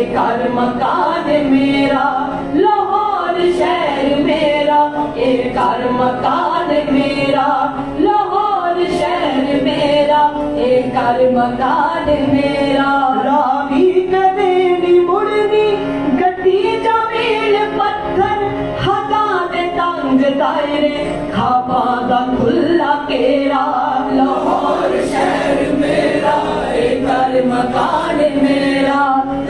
घर मकान मेरा, लाहौर शहर मेरा, ये घर मकान मेरा, लाहौर शहर मेरा, ये घर मकान मेरा। रावी कदे नी मुड़नी गड्डी जमीन पत्थर, हदा दे तंग दायरे, खाबा दा खुला केरा, लाहौर शहर मेरा, ये घर मकान मेरा,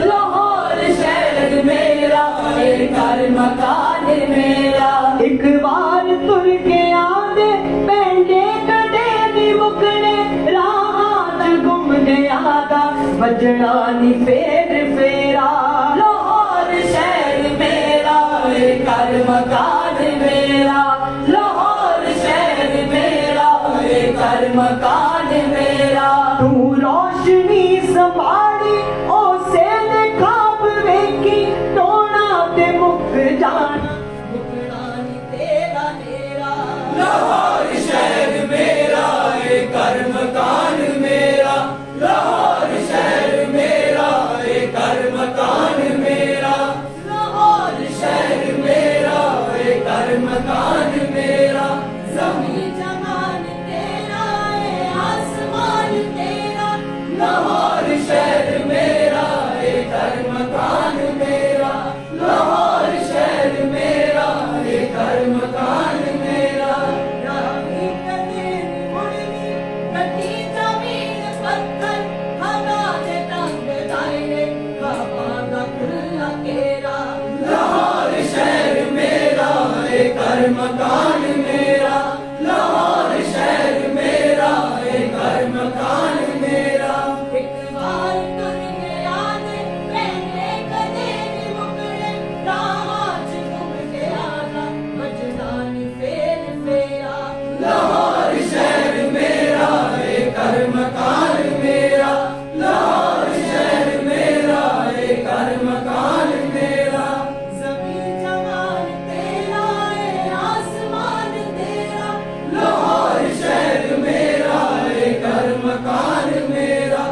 लाहौर शहर मेरा, ये घर मकान मेरा। एक बार तुर के आदे पेंडे कदे नी मुकने, राह च गुम गया दा बजना नी फेर फेरा, लाहौर शहर मेरा, ये घर मकान मेरा, लाहौर शहर मेरा, ये घर मकान मेरा। तू रोशनी संभाली ओ सेल खाब वेखी, तोड़ा ते मुक जाना मुकना नी तेरा नेरा, लाहौर शहर मेरा, ये घर मकान मेरा, लाहौर शहर मेरा, ये घर मकान मेरा, लाहौर शहर मेरा, ये घर मकान मेरा। ज़मीन जमान तेरा, ये आसमान तेरा, लाहौर शहर मेरा, ये घर मकान मेरा, लाहौर शहर मेरा, ये घर मकान मेरा। रावी कदे नी मुड़नी गड्डी जमीन पत्थर, हवा दे तंग दायरे, खाबा दा खुला केरा, लाहौर शहर मेरा, ये घर मकान मेरा, लाहौर शहर मेरा, ये घर मकान मेरा। एक बार तुर गया दे पहले कदे नी मुकने, राह च गुम गया दा बजना नी फेर फेरा, लाहौर शहर मेरा, ये घर मकान मेरा, लाहौर शहर मेरा, ये घर मकान मेरा। ज़मीन जमान तेरा, ये आसमान तेरा, लाहौर शहर मेरा, ये घर मकान मेरा,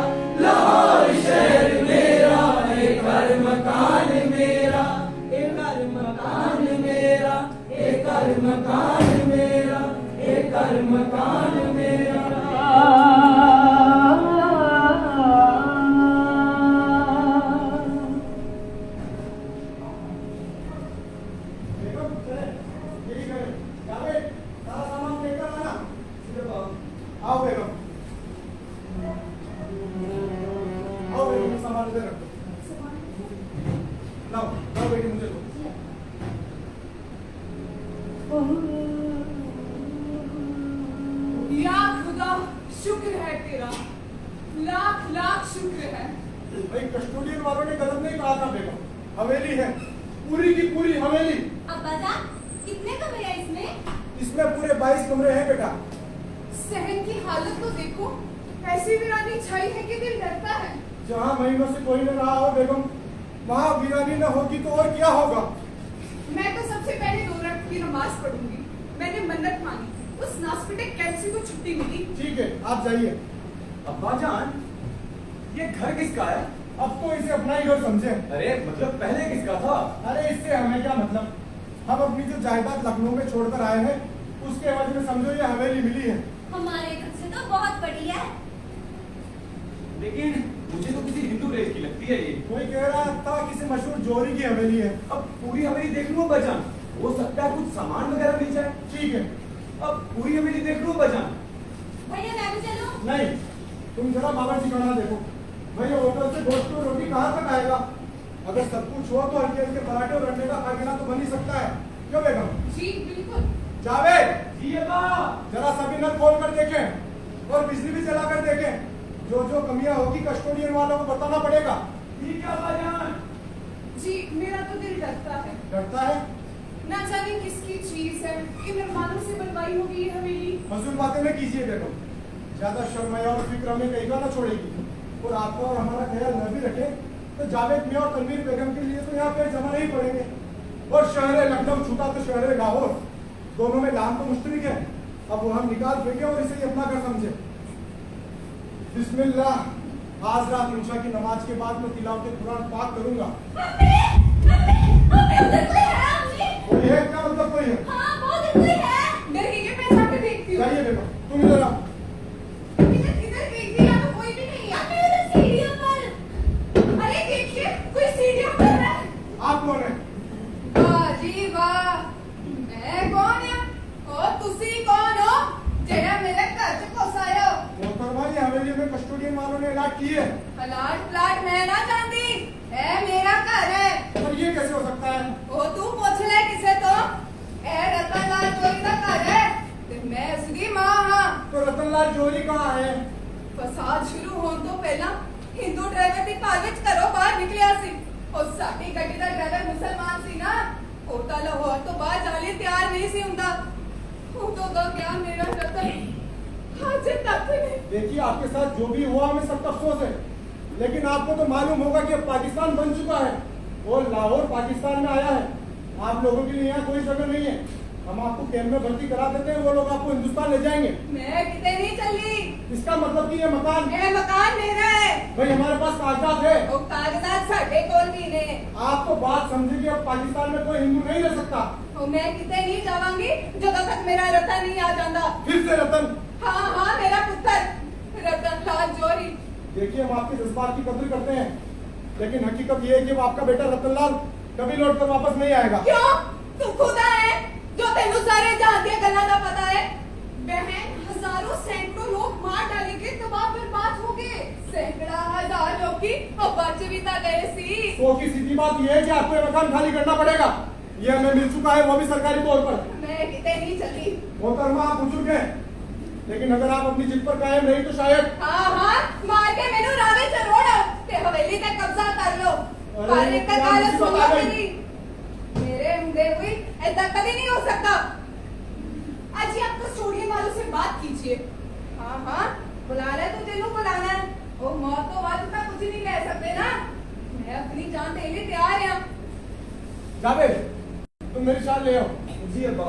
लाहौर शहर मेरा, ये घर मकान मेरा, ये घर मकान मेरा, ये घर मकान मेरा, ये घर मकान मेरा। आओ बेगम, आओ बेगम, सामान इधर रखो। लाओ लाओ बेटी, मुझे दो। या खुदा, शुक्र है तेरा, लाख लाख शुक्र है। भाई कस्टोडियन वालों ने गलत नहीं कहा था बेगम, हवेली है, पूरी की पूरी हवेली। अब्बाजान, कितने कमरे हैं इसमें? इसमें पूरे 22 कमरे हैं बेटा। सहन की हालत तो देखो, ऐसी वीरानी छाई है कि दिल डरता है। जहाँ महीनों से कोई न रहा हो बेगम, वहाँ वीरानी न होगी तो और क्या होगा। मैं तो सबसे पहले 2 रकात की नमाज पढ़ूंगी। मैंने मन्नत मांगी, उस नास्पिटे कैप्सी को छुट्टी मिली। ठीक है, आप जाइए। अब्बाजान, ये घर किसका है? अब तो इसे अपना ही घर समझे। अरे मतलब पहले किसका था? अरे इससे हमें क्या मतलब, हम अपनी जो जायदाद लखनऊ में छोड़कर आए हैं उसके एवज में समझो ये हवेली मिली है। हमारे घर से तो बहुत बड़ी है। लेकिन मुझे तो किसी हिंदू रेस की लगती है ये। कोई कह रहा था किसी मशहूर जोहरी की हवेली है। अब पूरी हवेली देख लूं अब्बाजान, हो सकता है कुछ सामान वगैरह मिल जाए। ठीक है। अब पूरी हवेली देख लूं अब्बाजान। भैया मैं भी चलूं? नहीं, तुम जरा बावर्ची खाना देखो। भैया होटल से गोश्त और रोटी कहाँ तक आएगा। अगर सब कुछ हो तो हल्के हल्के पराठे और अंडे का खाना तो बन ही सकता है। क्यों बेगम? जी बिल्कुल। जावेद, जी अब्बा। जरा सभी नल खोल कर देखें और बिजली भी जला कर देखें। जो जो कमियां होगी कस्टोडियन वालों को बताना पड़ेगा। ठीक है अब्बाजान। जी मेरा तो दिल डरता है। डरता है? ना जाने किसकी चीज है, इन मेहमानों से बनवाई होगी ये हवेली। फजूल बातें न कीजिए बेगम, ज्यादा शर्माया और फिक्र हमें कहीं का न छोड़ेगी। और आपका और हमारा ख्याल न भी रखे तो जावेद मियां और तनवीर बेगम के लिए तो यहाँ पे जमा नहीं पड़ेंगे। और शहर लखनऊ छूटा तो शहर लाहौर, दोनों में नाम तो मुश्तरक है। अब वो हम निकाल फेंके और इसे अपना घर समझे। बिस्मिल्लाह आज रात इंशा की नमाज के बाद मैं तिलावत कुरान पाक करूंगा। उधर कोई है अम्मी? कोई है? क्या मतलब कोई है? हाँ बहुत कोई है। डर गई है, मैं जाके देखती हूँ। जाइए बेगम, तुम इधर आओ। इधर देखती यहाँ तो कोई भी नहीं है। अम्मी उधर सीढ़ियों पर। अरे देखिए कोई सीढ़ियों पर है। आप कौन है? वाह जी वाह, मैं कौन है? और तुसी कौन हो जेड़ा मेरे घर च घुसायो? मोहतरमा, ये हवेली में कस्टोडियन वालों ने इलाज की है। प्लाट प्लाट मैं ना जानती, है मेरा घर है। पर ये कैसे हो सकता है? ओ तू पूछ ले किसे तो, ए रतनलाल चोरी का घर है ते मैं उसकी मां हां। तो रतनलाल जोहरी कहाँ है? फसाद शुरू होने तो पहला हिंदू ड्राइवर ਦੀ ਕਾਰ ਵਿੱਚ ਘਰੋਂ ਬਾਹਰ ਨਿਕਲਿਆ ਸੀ। ਉਹ ਸਾਡੀ ਗੱਡੀ ਦਾ ਡਰਾਈਵਰ ਮੁਸਲਮਾਨ ਸੀ ਨਾ, ਉਹ ਤਾਂ ਲਾਹੌਰ ਤੋਂ ਬਾਹਰ ਜਾਣ ਲਈ ਤਿਆਰ ਨਹੀਂ ਸੀ ਹੁੰਦਾ। ਉਦੋਂ ਦਾ ਗਿਆ ਮੇਰਾ ਰਤਨ ਅੱਜ ਤੱਕ नहीं। देखिए, आपके साथ जो भी हुआ हमें सब अफसोस है, लेकिन आपको तो मालूम होगा कि अब पाकिस्तान बन चुका है और लाहौर पाकिस्तान में आया है। आप लोगों के लिए यहाँ कोई जगह नहीं है। हम आपको कैंप में भर्ती करा देते हैं, वो लोग आपको हिंदुस्तान ले जाएंगे। मैं किते नहीं चली, इसका मतलब कि ये मकान ये मकान मेरा है। भाई हमारे पास कागजात है। ਉਹ ਕਾਗਜ਼ਾਤ ਸਾਡੇ ਕੋਲ ਵੀ ਨੇ। आप तो बात समझे कि अब पाकिस्तान में कोई हिंदू नहीं रह सकता। ਉਹ मैं किते नहीं जावांगी ਜਦੋਂ तक मेरा रतन नहीं आ जाता। फिर से रतन। हाँ हाँ मेरा पुत्र रतनलाल जोहरी। देखिए, हम आपके जज्बात की कद्र करते हैं, लेकिन हकीकत ये है कि अब आपका बेटा रतनलाल कभी लौट कर वापस नहीं आएगा। क्यों? तू खुदा है जो तेनू सारे जहां दी गल्लां दा पता है। बहन हजारों सैकड़ों लोग मार डालेंगे, तबाह बर्बाद हो गए। सैकड़ा हजार लोग की और बच भी ता गए सी। तो की सीधी बात यह है कि आपको ये मकान खाली करना पड़ेगा। ये हमें मिल चुका है, वो भी सरकारी तौर पर। मैं किते नहीं चली। मोहतरमा, आप बुजुर्ग हैं, लेकिन अगर आप अपनी जिद पर कायम रही तो शायद। हाँ हाँ मार के मेनू रावे च रोड़ ते हवेली ते कब्जा कर लो। पर एक क्या गल मुसीबत सुनो आ गई? मेरी, मेरे हुंदे हुई ऐसा कभी नहीं हो सकता। आज ही आप कस्टोडियन वालों से बात कीजिए। हाँ हाँ बुलाना है तो तेनू बुलाना है। वो मौत तो बाद तक कुछ नहीं कह सकते ना। मैं अपनी जान देने लिए तैयार हूँ। जावेद, तुम मेरी शाल ले आओ। जी अब्बा।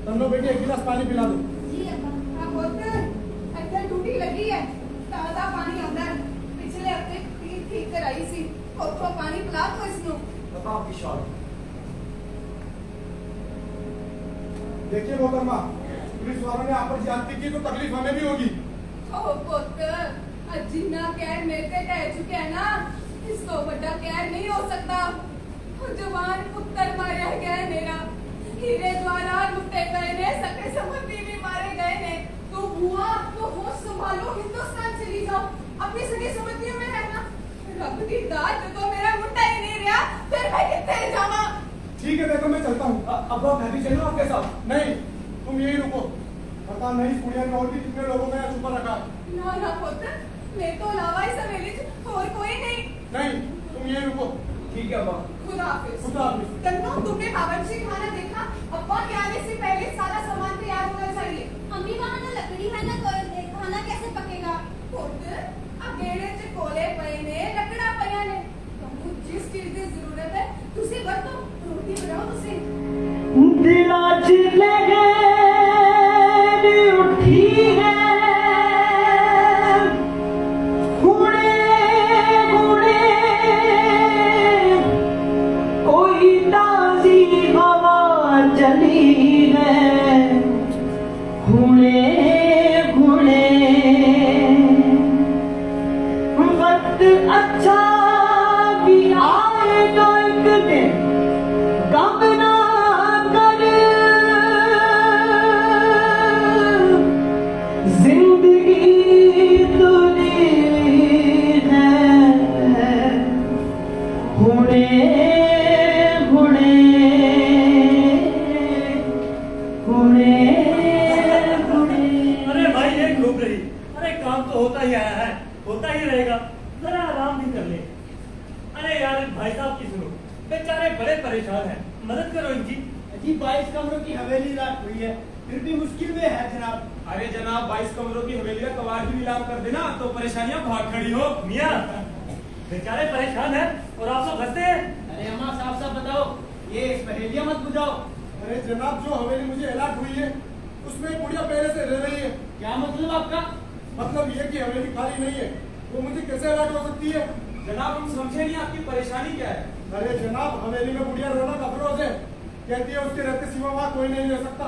तन्नो बेटी, एक गिलास पानी पिला दो। जी अब्बा। हाँ पुत्र, अच्छा ड्यूटी लगी है, ताजा पानी आंदा है। पिछले हफ्ते पीठ ठीक कराई सी, उठो पानी पिला दो इसनू। अब्बा आपकी शाल। देखिए मोहतरमा, पुलिस वालों ने आप पर ज्यादती की तो तकलीफ हमें भी होगी। ओ पुत्र, जिन्ना कहर मेरे पे ढह चुके है ना, इसको बड़ा कहर नहीं हो सकता। जवान पुत्र मारा गया है मेरा, हीरे जवाहरात लुटे गए ने, सके संबंधी भी मारे गए ने। तो बुआ तो होश संभालो, हिंदुस्तान चली जाओ, अपनी सगी संबंधियों में रहना। रब दी दात तो मेरा मुंडा ही नहीं रहा, फिर मैं कितने जावा। ठीक है देखो, मैं चलता हूँ। अब्बा मैं भी चलूं आपके साथ? नहीं, तुम यही रुको। पता नहीं कुड़िया में और भी कितने लोगों ने यहाँ छुपा रखा है। ना ना पुत्र, मेरे तो अलावा इस हवेली च और कोई नहीं। नहीं, तुम यही रुको। ठीक है अब्बा। खुदा हाफिज। खुदा हाफिज। तन्नो, तुमने बावर्ची खाना देखा? अब्बा के आने से पहले सारा सामान तैयार होना चाहिए। अम्मी वहाँ ना लकड़ी है ना, तो खाना कैसे पकेगा? पुत्र, अगेड़े च कोले पए ने, लकड़ा पया ने। तुमको जिस चीज की जरूरत है, तुसी वरतो, रोटी बनाओ तुसी। दिला च लहर उठी है, हुणे हुणे कोई ताजी हवा चली है, हुणे हुणे वक्त अच्छा भी आएगा एक दिन, गम ना कर, जिंदगी तुरी है, हुणे हुणे हुणे हुणे। अरे भाई ये घूम रही, अरे काम तो होता ही आया है, होता ही रहेगा, जरा आराम भी कर ले। अरे यार भाई साहब की सुनो, बेचारे बड़े परेशान हैं, मदद करो इनकी। जी 22 कमरों की हवेली रात हुई है, फिर भी मुश्किल में है जनाब। अरे जनाब 22 कमरों की हवेली का कबाड़ भी नीलाम कर देना तो परेशानियां भाग खड़ी हो। मियाँ बेचारे परेशान हैं और आप लोग हंसते हैं। अरे अम्मा साफ साफ बताओ, ये पहेलियां मत बुझाओ। अरे जनाब, जो हवेली मुझे अलॉट हुई है उसमें एक बुढ़िया पहले से रह रही है। क्या मतलब आपका? मतलब ये कि हवेली खाली नहीं है, वो मुझे कैसे अलर्ट हो सकती है? जनाब हम समझे नहीं आपकी परेशानी क्या है। अरे जनाब, हवेली में बुढ़िया रौनक अफरोज है, कहती है उसके रहते सिवा वहाँ कोई नहीं रह सकता।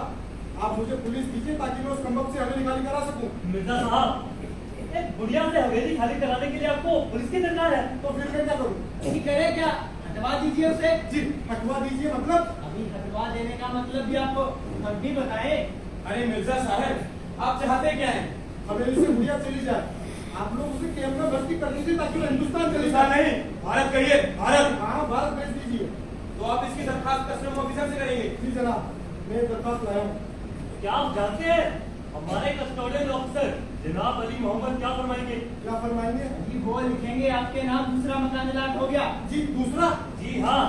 आप मुझे पुलिस दीजिए ताकि मैं उस कमबख्त से हवेली खाली करा सकूं। मिर्जा साहब, एक बुढ़िया से हवेली खाली कराने के लिए आपको पुलिस की दरकार है? तो फिर मैं क्या करूं? यही करे क्या? हटवा दीजिए उसे। जी, हटवा दीजिए मतलब? अभी हटवा देने का मतलब भी आपको हम भी बताएं। अरे मिर्जा साहब आप चाहते क्या हैं? हवेली से बुढ़िया चली जाए, आप लोग उसे कैंप में भर्ती कर दीजिए ताकि वो हिंदुस्तान चली ऐसा जाए। नहीं, भारत कहिए, भारत। हाँ, भारत भेज दीजिए। तो आप इसकी दरखास्त कस्टम ऑफिसर से करेंगे। जी जनाब, मैं दरखास्त लाया हूँ। क्या आप जानते हैं हमारे कस्टोडियन ऑफिसर जनाब अली मोहम्मद क्या फरमाएंगे? क्या फरमाएंगे? जी वो लिखेंगे आपके नाम दूसरा मकान अलॉट हो गया। जी, दूसरा? जी हाँ,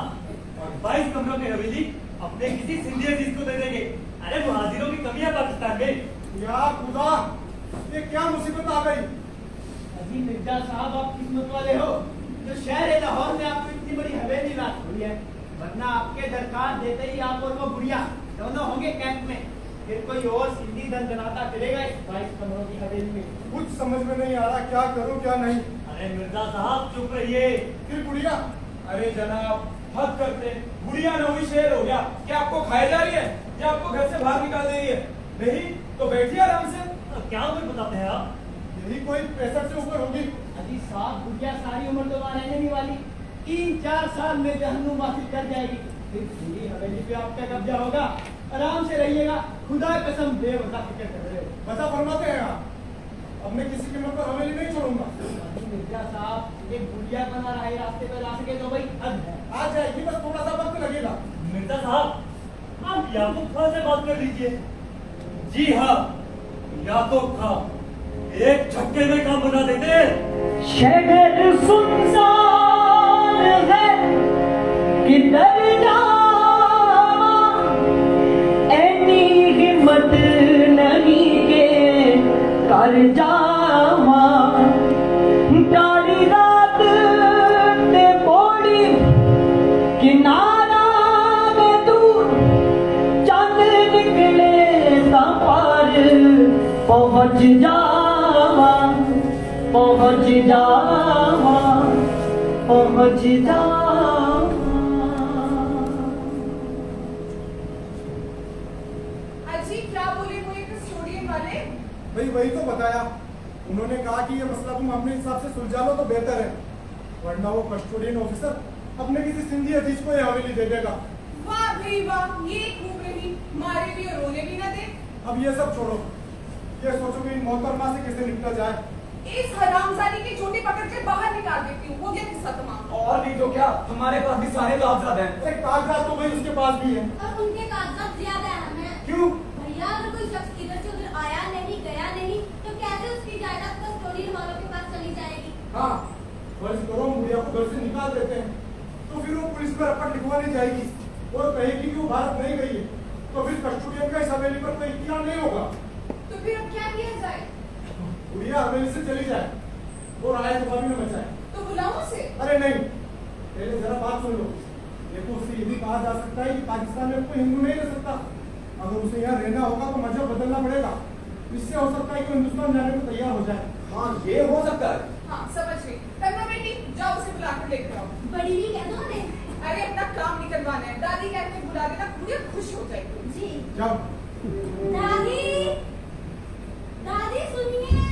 और 22 कमरों की हवेली अपने किसी सिंधी अजीज को दे देंगे। अरे मुहाजिरों की कमी है पाकिस्तान में। या खुदा, ये क्या मुसीबत आ गई? अजी मिर्जा साहब, आप किस्मत वाले हो जो शहर लाहौर में आपको इतनी बड़ी हवेली रात हुई है, वरना आपके दरकार देते ही आप और वो बुढ़िया दोनों होंगे कैंप में। फिर कोई और सिंधी दंदनाता चलेगा इस 22 कमरों की हवेली में। कुछ समझ में नहीं आ रहा, क्या करूं क्या नहीं। अरे मिर्जा साहब चुप रहिए। फिर बुढ़िया? अरे जनाब हद करते, बुढ़िया न हुई शेर हो गया। क्या आपको खाए जा रही है या आपको घर से बाहर निकाल दे रही है? नहीं तो बैठिए आराम से। क्या उम्र बताते हैं आप? यही कोई 65 से ऊपर होगी। अजी साहब, बुढ़िया सारी उम्र तो वहाँ रहने नहीं वाली, 3-4 साल में जहन्नुम हासिल कर जाएगी। फिर पूरी हवेली पे आपका कब्जा होगा, आराम से रहिएगा। खुदा कसम बेवजह फिक्र कर रहे हो। बता फरमाते हैं आप, अब मैं किसी कीमत पर हवेली नहीं छोड़ूंगा। अजी मिर्जा साहब, एक बुढ़िया बना रहा है रास्ते पे ला सके तो भाई हद है। आ जाएगी, बस थोड़ा सा वक्त लगेगा। मिर्जा साहब आप याकूब खान से बात कर लीजिए। जी हाँ, याकूब खान एक झटके में काम बना देते। शहर सुनसान है, किधर जावा, ऐनी हिम्मत नहीं के कर जावा। काली रात ते बोड़ी किनारा में दूर, चंद निकले ता पार पहुंच जावा, पहुंच जावा, पहुंच जावा। अजी क्या बोले वो एक कस्टोडियन वाले? भाई वही तो बताया, उन्होंने कहा कि ये मसला तुम अपने हिसाब से सुलझा लो तो बेहतर है, वरना वो कस्टोडियन ऑफिसर अपने किसी सिंधी अजीज को ये हवेली दे देगा। वाह भाई वाह, ये खूब रही, मारे भी और रोने भी ना दे। अब ये सब छोड़ो, ये सोचो कि इन मोहतरमा से कैसे निपटा जाए। इस हरामजादी की चोटी पकड़ के बाहर निकाल देती हूँ। हो गया किस्सा तमाम। और नहीं तो क्या, हमारे पास भी सारे कागजात हैं। एक कागजात तो भाई उसके पास भी है। और उनके कागजात ज्यादा अहम है। क्यों? भैया, अगर कोई शख्स इधर से उधर आया नहीं, गया नहीं, तो कैसे उसकी जायदाद कस्टोडियन वालों के पास चली जाएगी? हाँ, फर्ज करो हम बुढ़िया को घर से निकाल देते हैं, तो फिर वो पुलिस पर रपट लिखवाने जाएगी और कहेगी कि वो भारत नहीं गई है, तो फिर कस्टोडियन का इस हवेली पर कोई इख्तियार नहीं होगा। तो फिर अब क्या किया जाए? बुढ़िया हवेली से चली जाए और आए जवाबी न बचाए। तो बुलाऊं उसे? अरे नहीं, पहले जरा बात सुन लो। देखो, उससे ये भी कहा जा सकता है कि पाकिस्तान में कोई हिंदू नहीं रह सकता। अगर उसे यहाँ रहना होगा तो मजहब बदलना पड़ेगा। इससे हो सकता है कि वो हिंदुस्तान जाने को तैयार हो जाए। हाँ ये हो सकता है। हाँ समझ गई। तन्ना बेटी जाओ उसे बुला कर लेकर आओ। बड़ी भी कह दो उन्हें। अरे अपना काम निकलवाना है। दादी कहते हैं बुला देना, पूरी खुश हो जाएगी। जी। जाओ। दादी, दादी सुनिए।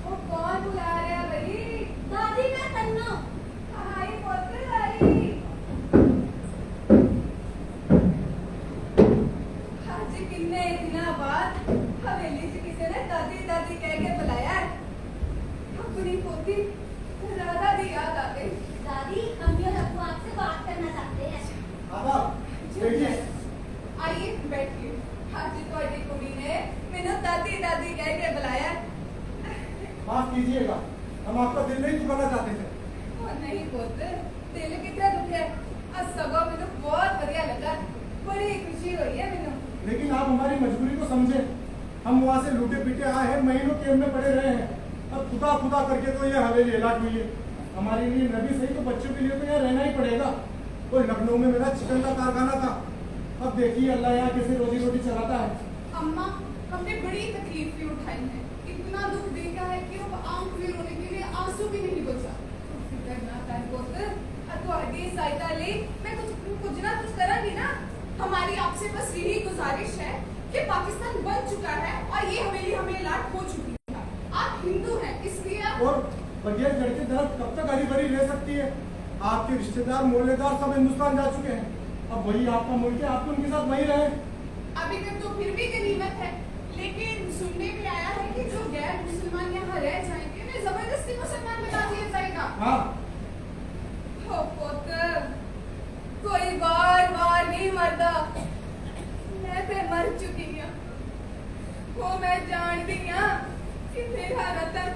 वो कौन बुला रहा है भाई? दादी, मैं तन्नो। आई पुत्र आई। आज कितने दिनों बाद हवेली से किसी ने दादी दादी कह के बुलाया है। अपनी पोती राधा दी याद आ गई। दादी, हम भी और अब्बू आपसे बात करना चाहते हैं। आदाब, बैठिए। आइए बैठिए। आज तुम्हारी कुड़ी ने मैंने दादी दादी कह के बुलाया है। माफ कीजिएगा, हम आपका दिल नहीं दुखाना चाहते थे। और नहीं पुत्र, दिल कितना दुख है। आज सगो मैंने बहुत बढ़िया लगा, बड़ी खुशी हुई है मैंने। लेकिन आप हमारी मजबूरी को समझे। हम वहाँ से लूटे पीटे आए हैं, महीनों कैंप में पड़े रहे हैं। अब खुदा खुदा करके तो ये हवेली अलॉट हुई है। हमारे लिए नबी सही तो बच्चों के लिए तो यहाँ रहना ही पड़ेगा। और लखनऊ में मेरा चिकन का कारखाना था, अब देखिए अल्लाह यहाँ कैसे रोजी रोटी चलाता है। अम्मा, हमने बड़ी तकलीफ भी उठाई है। इतनी इतना दुख देखा है कि अब आंख में रोने के लिए आंसू भी नहीं बचा। फिक्र ना कर पुत्र, ਤੁਹਾਡੀ सहायता ले मैं कुछ ना कुछ करूंगी ना। हमारी आपसे बस यही गुजारिश है कि पाकिस्तान बन चुका है और ये हवेली हमें लाट हो चुकी है। आप हिंदू हैं इसलिए आप और बगैर जड़ के दर्द कब तक हरी भरी रह सकती है? आपके रिश्तेदार मोहल्लेदार सब हिंदुस्तान जा चुके हैं, अब वही आपका मुल्क है, आप तो उनके साथ वही रहे। अभी तक तो फिर भी गनीमत है, लेकिन सुनने में आया है कि जो गैर मुसलमान यहाँ रह जाएंगे उन्हें जबरदस्ती मुसलमान बना दिया जाएगा। हाँ, ओ पुत्र, कोई बार बार नहीं मरदा, मैं ते मर चुकी हूँ। वो मैं जानती हूँ कि मेरा रतन,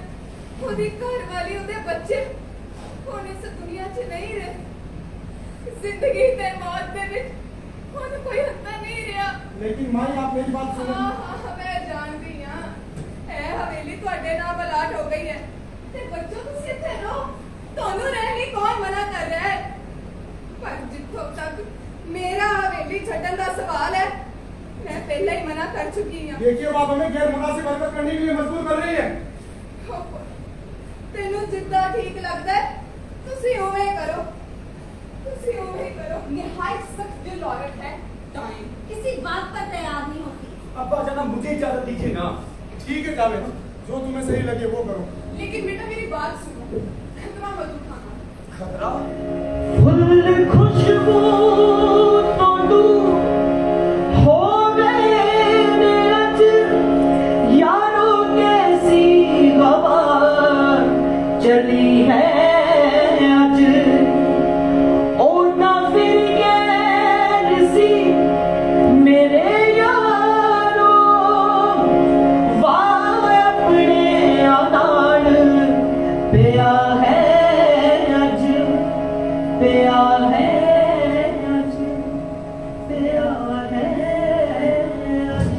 ਉਹਦੀ ਘਰ ਵਾਲੀ ਉਹਦੇ ਬੱਚੇ ਹੁਣ ਇਸ ਦੁਨੀਆ 'ਚ ਨਹੀਂ ਰਹੇ। ਜ਼ਿੰਦਗੀ ਤੇ ਮੌਤ ਦੇ ਵਿੱਚ ਹੁਣ ਕੋਈ ਹੱਥਾ ਨਹੀਂ ਰਿਹਾ। लेकिन माई आप मेरी बात सुनो। हाँ, मैं जानती हाँ, है हवेली ਤੁਹਾਡੇ ਨਾਲ ਬਲਾਟ ਹੋ गई है। ਤੇ ਬੱਚੋ ਤੁਸੀਂ ਇੱਥੇ ਰਹੋ, ਤੁਹਾਨੂੰ ਰਹਿਣ ਲਈ ਕੌਣ ਮਨਾ ਕਰ ਰਿਹਾ ਹੈ? ਪਰ ਜਿੱਥੋਂ ਤੱਕ ਮੇਰਾ ਹਵੇਲੀ ਛੱਡਣ ਦਾ ਸਵਾਲ ਹੈ, मैं पहले ही मना कर चुकी हूँ। देखिए अब आप हमें गैर मुनासिब हरकत करने के लिए मजबूर कर रही है। ਤੈਨੂੰ ਜਿੱਦਾਂ ਠੀਕ ਲੱਗਦਾ ਹੈ ਤੁਸੀਂ ਉਵੇਂ ਕਰੋ, ਤੁਸੀਂ ਉਵੇਂ ਕਰੋ। ਨਿਹਾਇਤ सख्त दिल औरत है टाइम किसी बात पर तैयार नहीं होती। अब्बा जनाब मुझे इजाजत दीजिए ना। ठीक है जावेद, जो तुम्हें सही लगे वो करो। लेकिन बेटा मेरी बात सुनो, खतरा मत उठाना। खतरा? फुल खुशबू तो दूर हो गए ने अज, यारों कैसी हवा चली है अज। ओ ना फिर गैर सी मेरे यारों, वाह अपने आनान पिया है अज, पिया है अज, पिया है अज।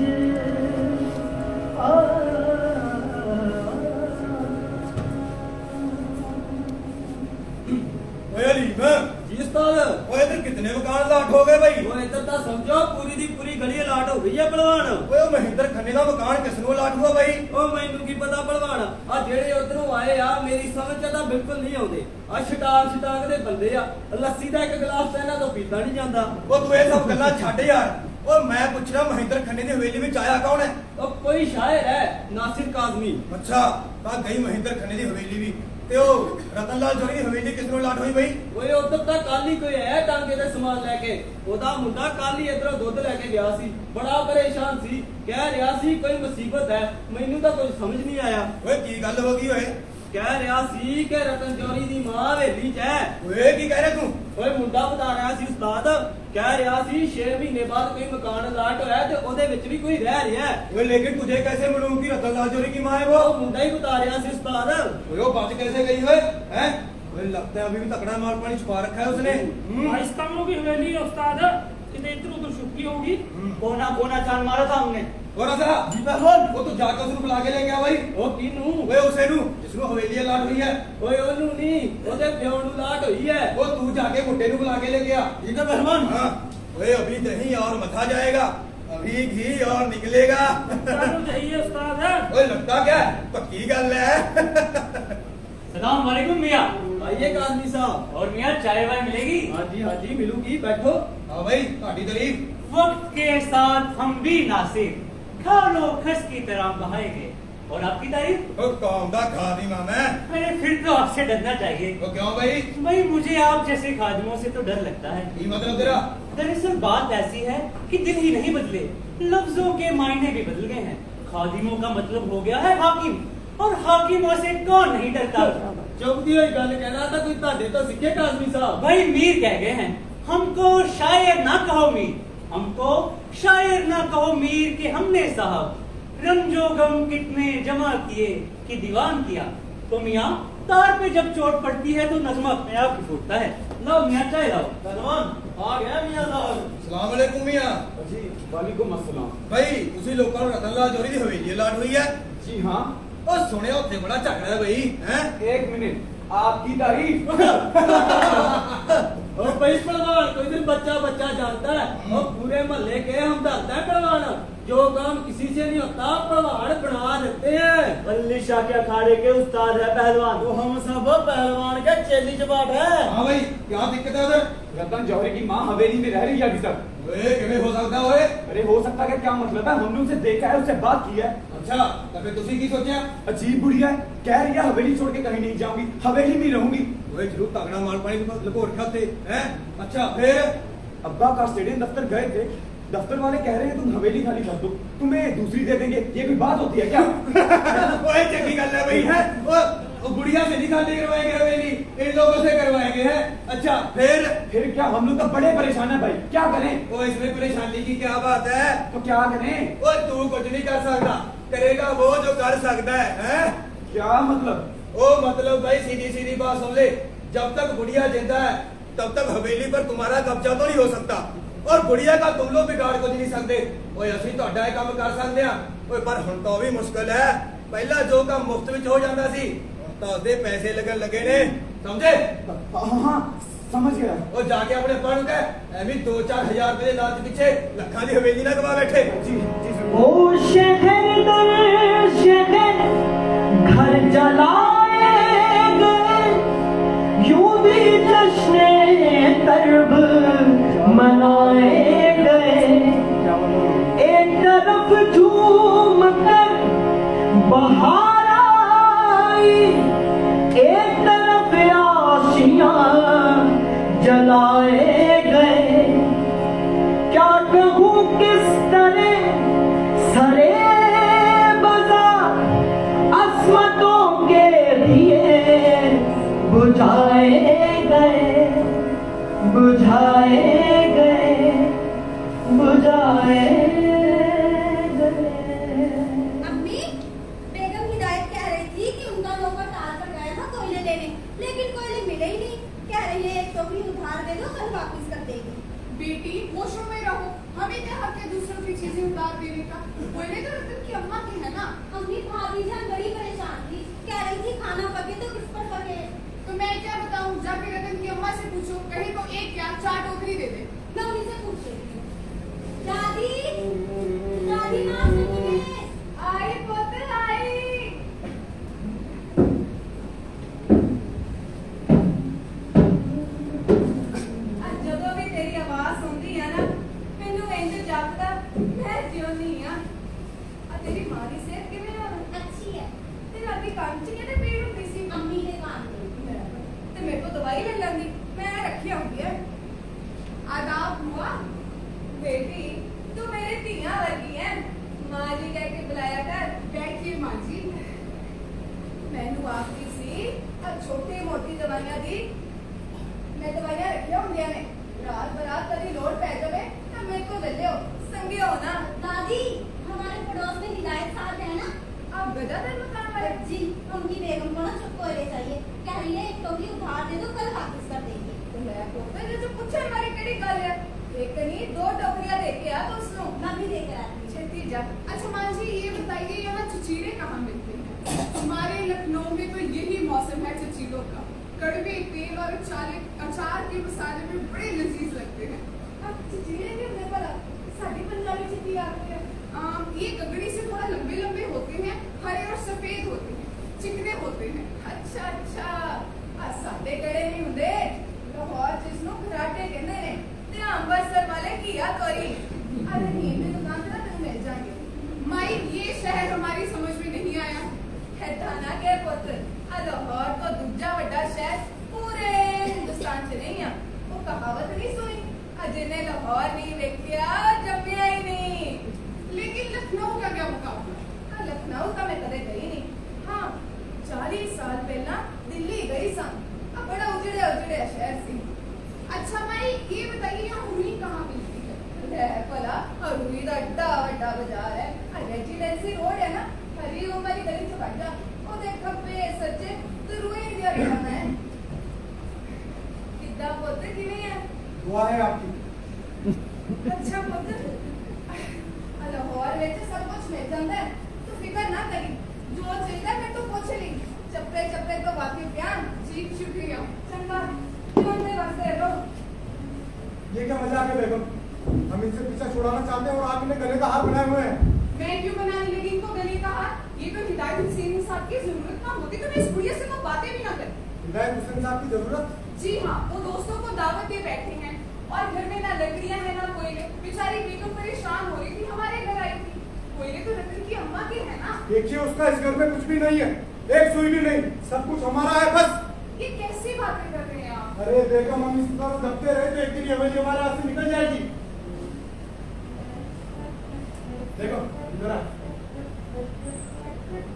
ओए अलीम, जी उस्ताद, ओए इधर कितने मकान लाट हो गए भाई? वो इधर ता समझो पूरी दी पूरी गली लाट हो गई है पहलवान। ओए ओ महेंद्र खन्ने का मकान किसनों लाट हुआ भाई? ओ मैनू की पता पहलवान, आ जेड़े उधरों आए आ मेरी समझ च तां बिल्कुल नहीं आउंदे। आ छटाक दे बंदे आ, लस्सी दा एक गिलास तां इन्हां तों पीता नहीं जांदा। ओ तू ये सब गल्लां छੱਡ यार। ओ मैं पूछ रहा महेंद्र खन्ने की हवेली में आया कौन है? ओ कोई शायर है नासिर काज़मी। अच्छा, ता गई महेंद्र खन्ने की हवेली भी ते ओ रतन लाल जोरी की हवेली किसनों लाट हुई भाई? ओए उधर तां कल ही कोई है टांगे दे समान लेके, ओदा मुंडा कल ही इधरों दुੱਧ लेके गया सी, बड़ा परेशान सी, कह रहा सी कोई मुसीबत है। मैनू तां कुछ समझ नहीं आया। ओए की गल हो गई ओए? कह रहा सी कि रतन जौहरी दी मां हवेली च है। ओए की कह रहे तू? ओए मुंडा बता रहा सी उस्ताद, कह रहा सी 6 महीने बाद कोई मकान अलाट होया ते ओदे विच भी कोई रह रहा है। ओए लेकिन तुझे कैसे मालूम कि रतन लाल जोरी की मां है वो? वो मुंडा ही बता रहा सी उस्ताद। ओए वो बच कैसे गई ओए? हैं? ओए लगता है अभी भी तकड़ा माल पानी छुपा रखा है उसने। पाकिस्तानों की हवेली है उस्ताद, कितने इधर उधर छुपी होगी। कोना कोना चांद मारा था हमने। और ऐसा जी पहलवान, वो तो जाकर उसको बुला के ले गया भाई। ओ किनू? ओए उसे नु जिसको हवेली लाट हुई है। ओए ओनू नहीं, ओदे प्यो नू लाट होई है। वो तू जाके मुंडे नु बुला के ले गया। ठीक है पहलवान। हाँ, ओए अभी दही और मथा जाएगा, अभी घी और निकलेगा। उस्ताद चाहिए उस्ताद है। ओए लगता क्या है? पक्की गल है। सलाम वालेकुम मियाँ। आइए काज़मी साहब। और मियाँ चाय वाय मिलेगी? हाँ जी मिलूगी, बैठो। हाँ भाई, ताड़ी तारीफ। वक्त के साथ हम भी नासिर खानो खस की तरह बहाएंगे। और आपकी तारीफ? ओ कौम दा खादी मामा। अरे फिर तो आपसे डरना चाहिए। वो क्यों भाई? भाई मुझे आप जैसे खादिमों से तो डर लगता है। ये मतलब तेरा? दरअसल बात ऐसी है कि दिल ही नहीं बदले, लफ्जों के मायने भी बदल गए हैं। खादिमों का मतलब हो गया है हाकिम, और हाकिमों से कौन नहीं डरता। चुभदी हुई गल कहना था कोई ताड़े तो सीखे काज़मी साहब। भाई मीर कह गए हैं, हमको शायर ना कहो मीर, हमको शायर ना कहो मीर के हमने साहब रंजो गम कितने जमा किए कि दीवान किया। तो मियाँ तार पे जब चोट पड़ती है तो नज़्म अपने आप ही फूटता है। लो मियाँ चाय लाओ। पहलवान आ गया मियाँ साहब। सलाम अलैकुम मियां। जी वालेकुम अस्सलाम। भाई उसी लोगों को रतन लाल जोरी की हवेली लाट हुई है। जी हाँ। ओ सुने उत्थे बड़ा झगड़ा है भाई, हैं? एक मिनट, आपकी तारीफ। और भाई पहलवान कोई दिन बच्चा जानता है, और पूरे मोहल्ले के हमदर्द है पहलवान। जो काम किसी से नहीं होता पहाड़ बना देते हैं। अली शाह के अखाड़े के उस्ताद है पहलवान। तो हम सब पहलवान के चेली चपाट है। हाँ भाई क्या दिक्कत है उधर? रतन जौहरी की माँ हवेली में रह रही है अभी तक। ओए किਵੇਂ हो सकता ओए? अरे हो सकता है क्या मतलब है? हमने उसे देखा है, उससे बात की है। अच्छा तबे तुसी की सोचा? अजीब बुढ़िया है, कह रही है हवेली छोड़ के कहीं नहीं जाऊंगी, हवेली में ही रहूंगी। ओए जरूर तगड़ा माल पानी लपो रखा थे हैं? अच्छा फिर? अब्बा का स्टेडियम दफ्तर गए थे, दफ्तर वाले कह रहे हैं तुम हवेली खाली कर दो, तुम्हें दूसरी दे देंगे। ये कोई बात होती है क्या? ओए चंगी गल है भाई है। ओ गुड़िया से नहीं खाली करवाएंगे हवेली, इन लोगों से करवाएंगे हैं। अच्छा फिर क्या? हम लोग तो बड़े परेशान है भाई, क्या करें? ओ इसमें परेशानी की क्या बात है? तो क्या करें? ओ तू कुछ नहीं कर सकता, करेगा वो जो कर सकता है हैं? क्या मतलब? ओ मतलब भाई सीधी सीधी बात सुन ले, जब तक गुड़िया जिंदा है तब तक हवेली पर तुम्हारा कब्जा तो नहीं हो सकता, और गुड़िया का तुम लोग बिगाड़ कुछ नहीं सकते। ओए असि ਤੁਹਾਡਾ ਇਹ ਕੰਮ कर सकते हैं। ओए पर हुण तो भी मुश्किल है, पहला जो काम मुफ्त में हो जाता सी तो उसदे पैसे लगन लगे ने, समझे? हाँ समझ गया। और जाके अपने पढ़ के एवं 2-4 हजार रुपए लालच पीछे लखा दी हवेली ना गवा बैठे। जी जी ओ शहर दर शहर घर जलाए गए, यूं भी जश्ने तरब मनाए गए। एक तरफ झूम कर बहार आई, एक तरफ आशियां जलाए गए। क्या कहूँ किस तरह सरे बाजार अस्मतों के दिए बुझाए गए, बुझाए गए, बुझाए गए। अम्मी, बेगम हिदायत कह रही थी कि उनका नौकर तार पर गया था कोयले लेने, लेकिन कोयले मिले ही नहीं। कह रही है एक टोकरी उधार दे दो, कल वापस कर देगी। बेटी होशों में रहो, हमें क्या हक है दूसरों की चीजें उतार देने का? बोले तो रतन की अम्मा की है ना। अम्मी भाभी जान बड़ी परेशान थी, कह रही थी खाना पके तो किस पर पके। तो मैं क्या बताऊं, जाके रतन की अम्मा से पूछो, कहीं तो एक क्या 4 टोकरी दे दे। मैं उन्हीं से पूछ रही थी। दादी, दादी माँ सुनिए। आई पुत्र आई। आज जदों भी तेरी आवाज सुनती है ना, मैनू इंज जापदा मैं जिउंदी आ। आ तेरी मां दी सेहत किवें है? अच्छी है। ते राती कान च कहते पीड़ हुंदी सी। अम्मी ने कान दी। ते मेरे को दवाई ले लंदी, मैं रखी होंगी है। आदाब हुआ बेटी, तू मेरे धियां वर्गी है। मां जी कह के बुलाया कर। बैठिए मां जी। मैनू आखदी सी आ छोटी मोटी दवाइयां दी मैं दवाइयां रखिया होंदियां ने, रात बरात कभी लोड़ पै जावे तो मेरे को ले लियो, संगे हो ना। दादी, हमारे पड़ोस में हिदायत साहब है ना। आप गदाधर मकान वाले? जी, उनकी बेगम को ना चुप कोयले चाहिए, कह रही है एक टोकरी उधार दे दो, कल वापस कर देगी। तो मैं पुत्र जो पूछे हमारी केड़ी गल है? एक नहीं 2 टोकरियां देके आ तो उसनो मैं भी लेकर आती हूँ। छेती जा। अच्छा मां जी ये बताइए यहाँ चचीरे कहाँ मिलते हैं? हमारे लखनऊ में तो यही मौसम है चचीरों का। कड़वे तेल और अचार के मसाले में बड़े लजीज लगते हैं। अब चचीरे के मेरे पर साड़ी पंजाबी चिट्ठी आती है। ये गगड़ी से थोड़ा लंबे लंबे होते हैं, हरे और सफेद होते हैं, चिकने होते हैं। अच्छा अच्छा सादे कड़े नहीं होंगे, लाहौर जिसनो घराटे कहते हैं ते अंबरसर वाले घिया तोरी। अरे ये भी दुकान पे ना तुम्हें मिल जाएंगे। माई ये शहर हमारी समझ में नहीं आया है। थाना के पुत्र लाहौर तो दूजा बड़ा शहर पूरे हिंदुस्तान से नहीं है। वो कहावत नहीं सुनी, जिन्हें लाहौर नहीं देखा जम्मिया ही नहीं। लेकिन लखनऊ का क्या मुकाबला? लखनऊ का मैं कदे गई नहीं। हाँ 40 साल पहला दिल्ली गई सा, अब बड़ा उजड़े उजड़े शहर से। अच्छा माई ये बताइए यहाँ हुई कहाँ मिलती है? भला हुई का एड्डा बड़ा बाजार है, रेजिडेंसी रोड है ना, हरी उमरी गली से बढ़ जा, वो देख खब्बे सज्जे तो रुए दिया रहना है। कितना पुत्र किवें है? दुआ है आपकी। अच्छा पुत्र लाहौर में सब कुछ मिल जाता है, तो फिक्र ना करी, जो चाहिए मैं तो पूछ ली। चप्पे चप्पे तो वाकिफ ध्यान जी, शुक्रिया। चंगा क्यों मेरे वास्ते लो। ये क्या मजाक है बेगम? हम इनसे पीछा छुड़ाना चाहते हैं और आप इन्हें गले का हार बनाए हुए हैं। मैं क्यों बनाने लगी इनको गले का हार? ये तो हिदायत हुसैन साहब की जरूरत ना होती तो मैं इस बुढ़िया से तो बातें भी ना करती। हिदायत हुसैन साहब की जरूरत? जी हाँ, वो दोस्तों को दावत दे बैठे हैं और घर में ना लकड़ियां हैं ना कोयले। बेचारी बेगम परेशान हो रही थी, हमारे घर आई थी। कोयले तो रतन की अम्मा के हैं ना। देखिए उसका इस घर में कुछ भी नहीं है, एक सुई भी नहीं, सब कुछ हमारा है बस। ये कैसी बातें कर रहे हैं आप? अरे बेगम हम इस तरह दबते रहे तो एक दिन ये हवेली हमारे हाथ से निकल जाएगी। देखो इधर आ।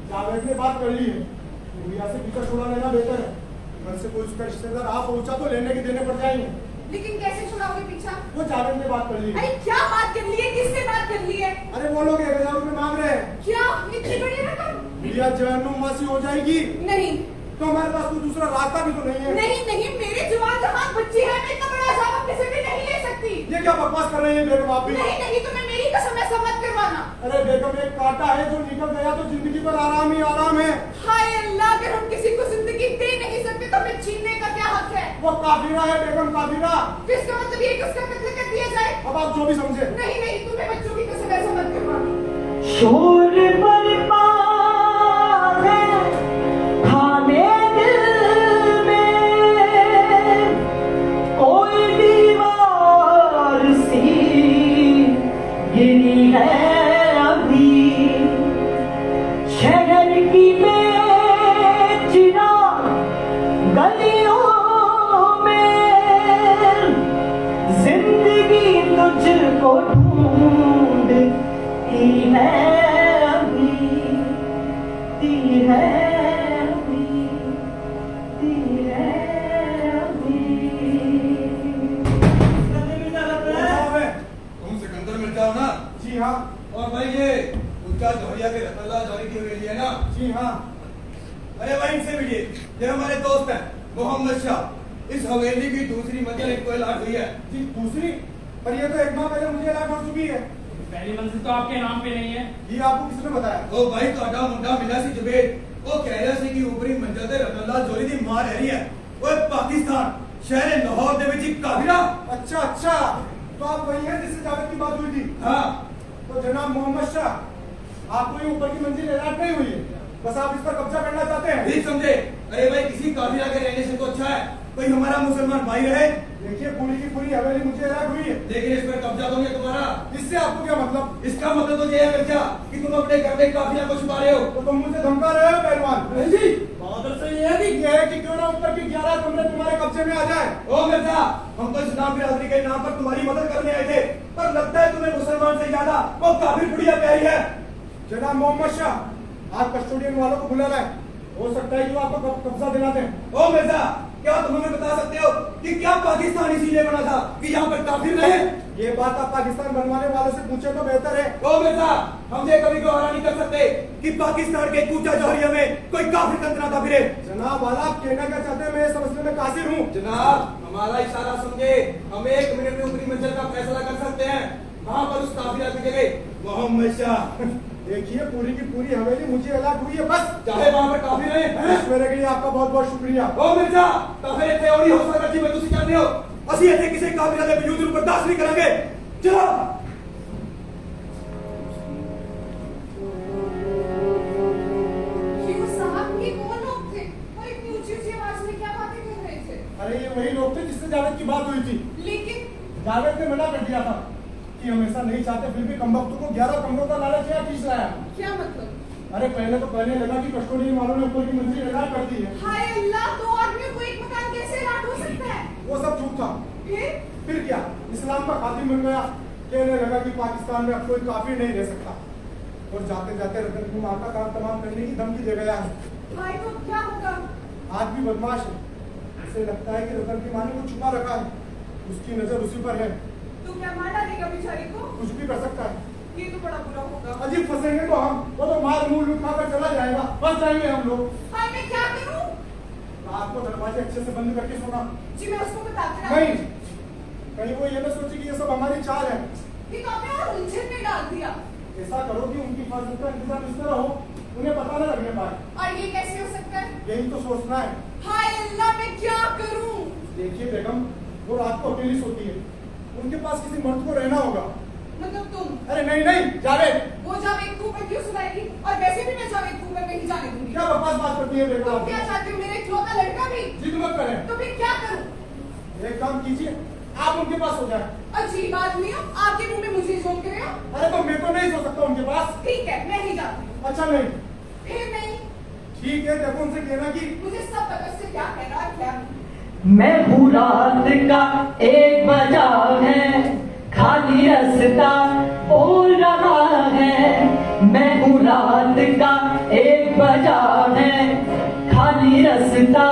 जावेद ने बात कर ली है, गुड़िया से पीछा छुड़ा लेना बेहतर है। घर से कोई उसका रिश्तेदार आ पहुंचा तो लेने के देने पड़ जाएंगे। लेकिन कैसे छुड़ाओगे पीछा? वो जावेद ने बात कर ली है। अरे क्या बात कर ली है? किससे बात कर ली है? अरे वो लोग 1000 रुपए मांग रहे हैं। क्या इतनी बड़ी रकम? गुड़िया जहन्नुमासी हो जाएगी नहीं तो हमारे पास कोई दूसरा रास्ता भी तो नहीं है। नहीं नहीं, मेरे जवान जहान बच्ची है, मैं इतना बड़ा हिसाब अपने से भी नहीं ले सकती। ये क्या बकवास कर रही है बेगम आप भी? नहीं नहीं, तुम्हें मेरी कसम ऐसा मत करवाना। अरे बेगम एक कांटा है जो निकल गया तो जिंदगी पर आराम ही आराम है। हाय अल्लाह, अगर हम किसी को जिंदगी दे नहीं सकते तो हमें छीनने का क्या हक है? वो काफिरा है बेगम, काफिरा। तो इसका मतलब ये कि उसका कत्ल कर दिया जाए? अब आप जो भी समझे। नहीं नहीं, तुम्हें बच्चों की कसम ऐसा मत करवाना। शोर बरपा है खाने दिल में, कोई दीवार सी गिरी है अभी। शहर की बेचिरा गलियों में, जिंदगी तुझको ढूंढती है अभी, ती है अभी, ती है अभी। तुम सिकंदर मिर्जा हो ना? जी हाँ। और भाई ये उनका जौहरिया के रतनला जौहरी की हवेली है ना? जी हाँ। अरे भाई इनसे मिलिए, ये हमारे दोस्त हैं मोहम्मद शाह। इस हवेली की दूसरी मंजिल इनको अलॉट हुई है। जी दूसरी? पर ये तो एक माह पहले मुझे अलॉट हो चुकी है। पहली मंजिल तो आपके नाम पे नहीं है। ये आपको किसने बताया? ओ भाई ਤੁਹਾਡਾ ਮੁੰਡਾ ਮਿਲਿਆ ਸੀ ਜਵੇਦ, ਉਹ ਕਹਿ ਰਿਹਾ ਸੀ ਕਿ ਉਪਰੀ ਮੰਜ਼ਲ ਤੇ ਰਤਨਲਾਲ ਜੌਹਰੀ ਦੀ ਮਾਂ ਰਹਿ ਰਹੀ ਹੈ। ਓਏ ਪਾਕਿस्तान शहर लाहौर ਦੇ ਵਿੱਚ ਇੱਕ ਕਾਫिला। अच्छा अच्छा, तो आप वही हैं जिससे जावेद की बात हुई थी? हाँ तो जनाब मोहम्मद शाह, आपको ये ऊपर की मंजिल अलॉट नहीं हुई है, बस आप इस पर कब्जा करना चाहते हैं। ठीक समझे? अरे भाई किसी काफिला के रहने से तो अच्छा है कोई हमारा मुसलमान भाई रहे। देखिए पूरी की पूरी हवेली मुझे अलॉट हुई है। लेकिन इस पर कब्जा दोगे तुम्हारा? इससे आपको क्या मतलब? इसका मतलब तो ये है मिर्जा कि तुम अपने घर में काफिला को छुपा रहे हो। तो तुम मुझे धमका रहे हो पहलवान? नहीं जी, बहादुर से ये है कि ये है कि क्यों ना ऊपर की 11 कमरे तुम्हारे कब्जे में आ जाए। ओ मिर्जा, हम तो इस्लाम बिरादरी के नाम पर तुम्हारी मदद करने आए थे, पर लगता है तुम्हें मुसलमान से ज्यादा वो काफिर बुढ़िया प्यारी है। जनाब मोहम्मद शाह, आप कस्टोडियन वालों को बुला रहे हैं, हो सकता है कि वो आपको कब्जा दिला दें। ओ मिर्जा, क्या तुम हमें बता सकते हो कि क्या पाकिस्तान इसीलिए बना था कि यहाँ पर काफिर रहे? ये बात आप पाकिस्तान बनवाने वालों से पूछे तो बेहतर है। ओ मिर्जा, हम ये कभी गवारा नहीं कर सकते कि पाकिस्तान के कूचा जौहरिया में कोई काफिर तंत्र ना फिरे। जनाब वाला आप कहना क्या चाहते हैं? मैं इस समझने में कासिर हूँ। जनाब हमारा इशारा समझे, हम 1 मिनट में ऊपरी मंजिल का फैसला कर सकते हैं। वहाँ पर उस काफिला की जगह मोहम्मद शाह। देखिए पूरी की पूरी हवेली मुझे अलॉट हुई है, बस। चाहे वहाँ पर काफिर रहे मशवरे के लिए आपका बहुत बहुत शुक्रिया। ओ मिर्जा, काफिर इतने और ही हौसला रखी मैं तुझे जानते हो, ਅਸੀਂ ਇੱਥੇ ਕਿਸੇ ਕਾਫਿਲਾ ਦੇ ਵਜੂਦ ਨੂੰ ਬਰਦਾਸ਼ਤ ਨਹੀਂ ਕਰਾਂਗੇ। ਚਲੋ क्यों साहब, ये कौन लोग थे और इतनी ऊंची ऊंची आवाज में क्या बातें कर रहे थे? अरे ये वही लोग थे जिससे जावेद की बात हुई थी। लेकिन जावेद ने मना कर दिया था कि हम ऐसा नहीं चाहते, फिर भी कमबख्तों को 11 कमरों का लालच क्या खींच लाया। क्या मतलब? अरे पहले तो कहने लगा कि कस्टोडियन वालों ने ऊपर की मंजिल अलॉट कर दी है। हाय अल्लाह, 2 आदमियों को एक मकान कैसे अलॉट हो सकता है? वो सब झूठ था। फिर क्या इस्लाम का खातिम बन गया। कहने लगा कि पाकिस्तान में अब कोई काफिर नहीं रह सकता, और जाते जाते रतन की माँ का काम तमाम करने की धमकी दे गया है। भाई तो क्या होगा? आज भी बदमाश है, उसे लगता है कि रतन की माँ ने कुछ छुपा रखा है, उसकी नजर उसी पर है, तू क्या मार डालेगा बेचारी को? कुछ भी कर सकता है। ये तो बड़ा बुरा होगा। अजीब फंसेंगे तो हम, वो तो मार मुंह उठाकर चला जाएगा, फंस जाएंगे हम लोग। हाय मैं क्या करूं? रात को दरवाजे अच्छे से बंद करके सोना। जी मैं उसको बताती हूं। नहीं, कहीं वो ये ना सोचे कि ये सब हमारी चाल है। ये तो आपने और उलझन में डाल दिया। ऐसा करो कि उनकी हिफाजत का इंतजाम इस तरह हो उन्हें पता न लगने पाए। और ये कैसे हो सकता है? यही तो सोचना है। हाय अल्लाह, मैं क्या करूं? देखिए बेगम, वो रात को अकेली सोती है, उनके पास किसी मर्द को रहना होगा। मतलब तुम? अरे नहीं नहीं जावेद। वो जावेद तू पे क्यों सुनाएगी? और वैसे भी मैं जावेद तू पे नहीं जाने दूंगी। क्या बकवास बात करती है बेटा? तुम क्या चाहते हो? मेरे इकलौता लड़का भी? जिद मत करें। तो फिर क्या करूं? एक काम कीजिए, आप उनके पास हो जाए। अजीब आदमी हो, आपके मुंह में मुझे जोक रहे हो। अरे तो मैं तो नहीं सो सकता उनके पास। ठीक है, मैं ही जाती हूँ। अच्छा नहीं, फिर नहीं? ठीक है, देखो उनसे कहना कि मुझे सब पता से क्या कहना है क्या नहीं। मैं हूँ रात का एक बजा है, खाली रास्ता बोल रहा है। मैं हूँ रात का एक बजा है, खाली रास्ता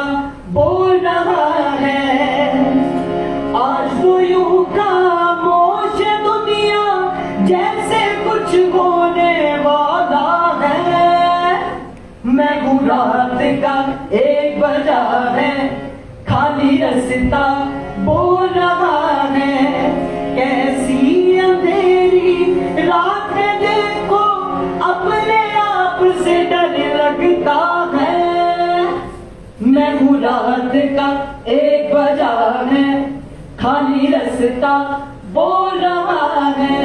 बोल रहा है। आज तो यूं खामोश दुनिया जैसे कुछ होने वाला है। मैं हूँ रात का एक बजा है, खाली रास्ता बोल रहा है। कैसी अंधेरी रात है देखो, अपने आप से डर लगता है। मैं हूँ रात का एक बजा है, खाली रास्ता बोल रहा है।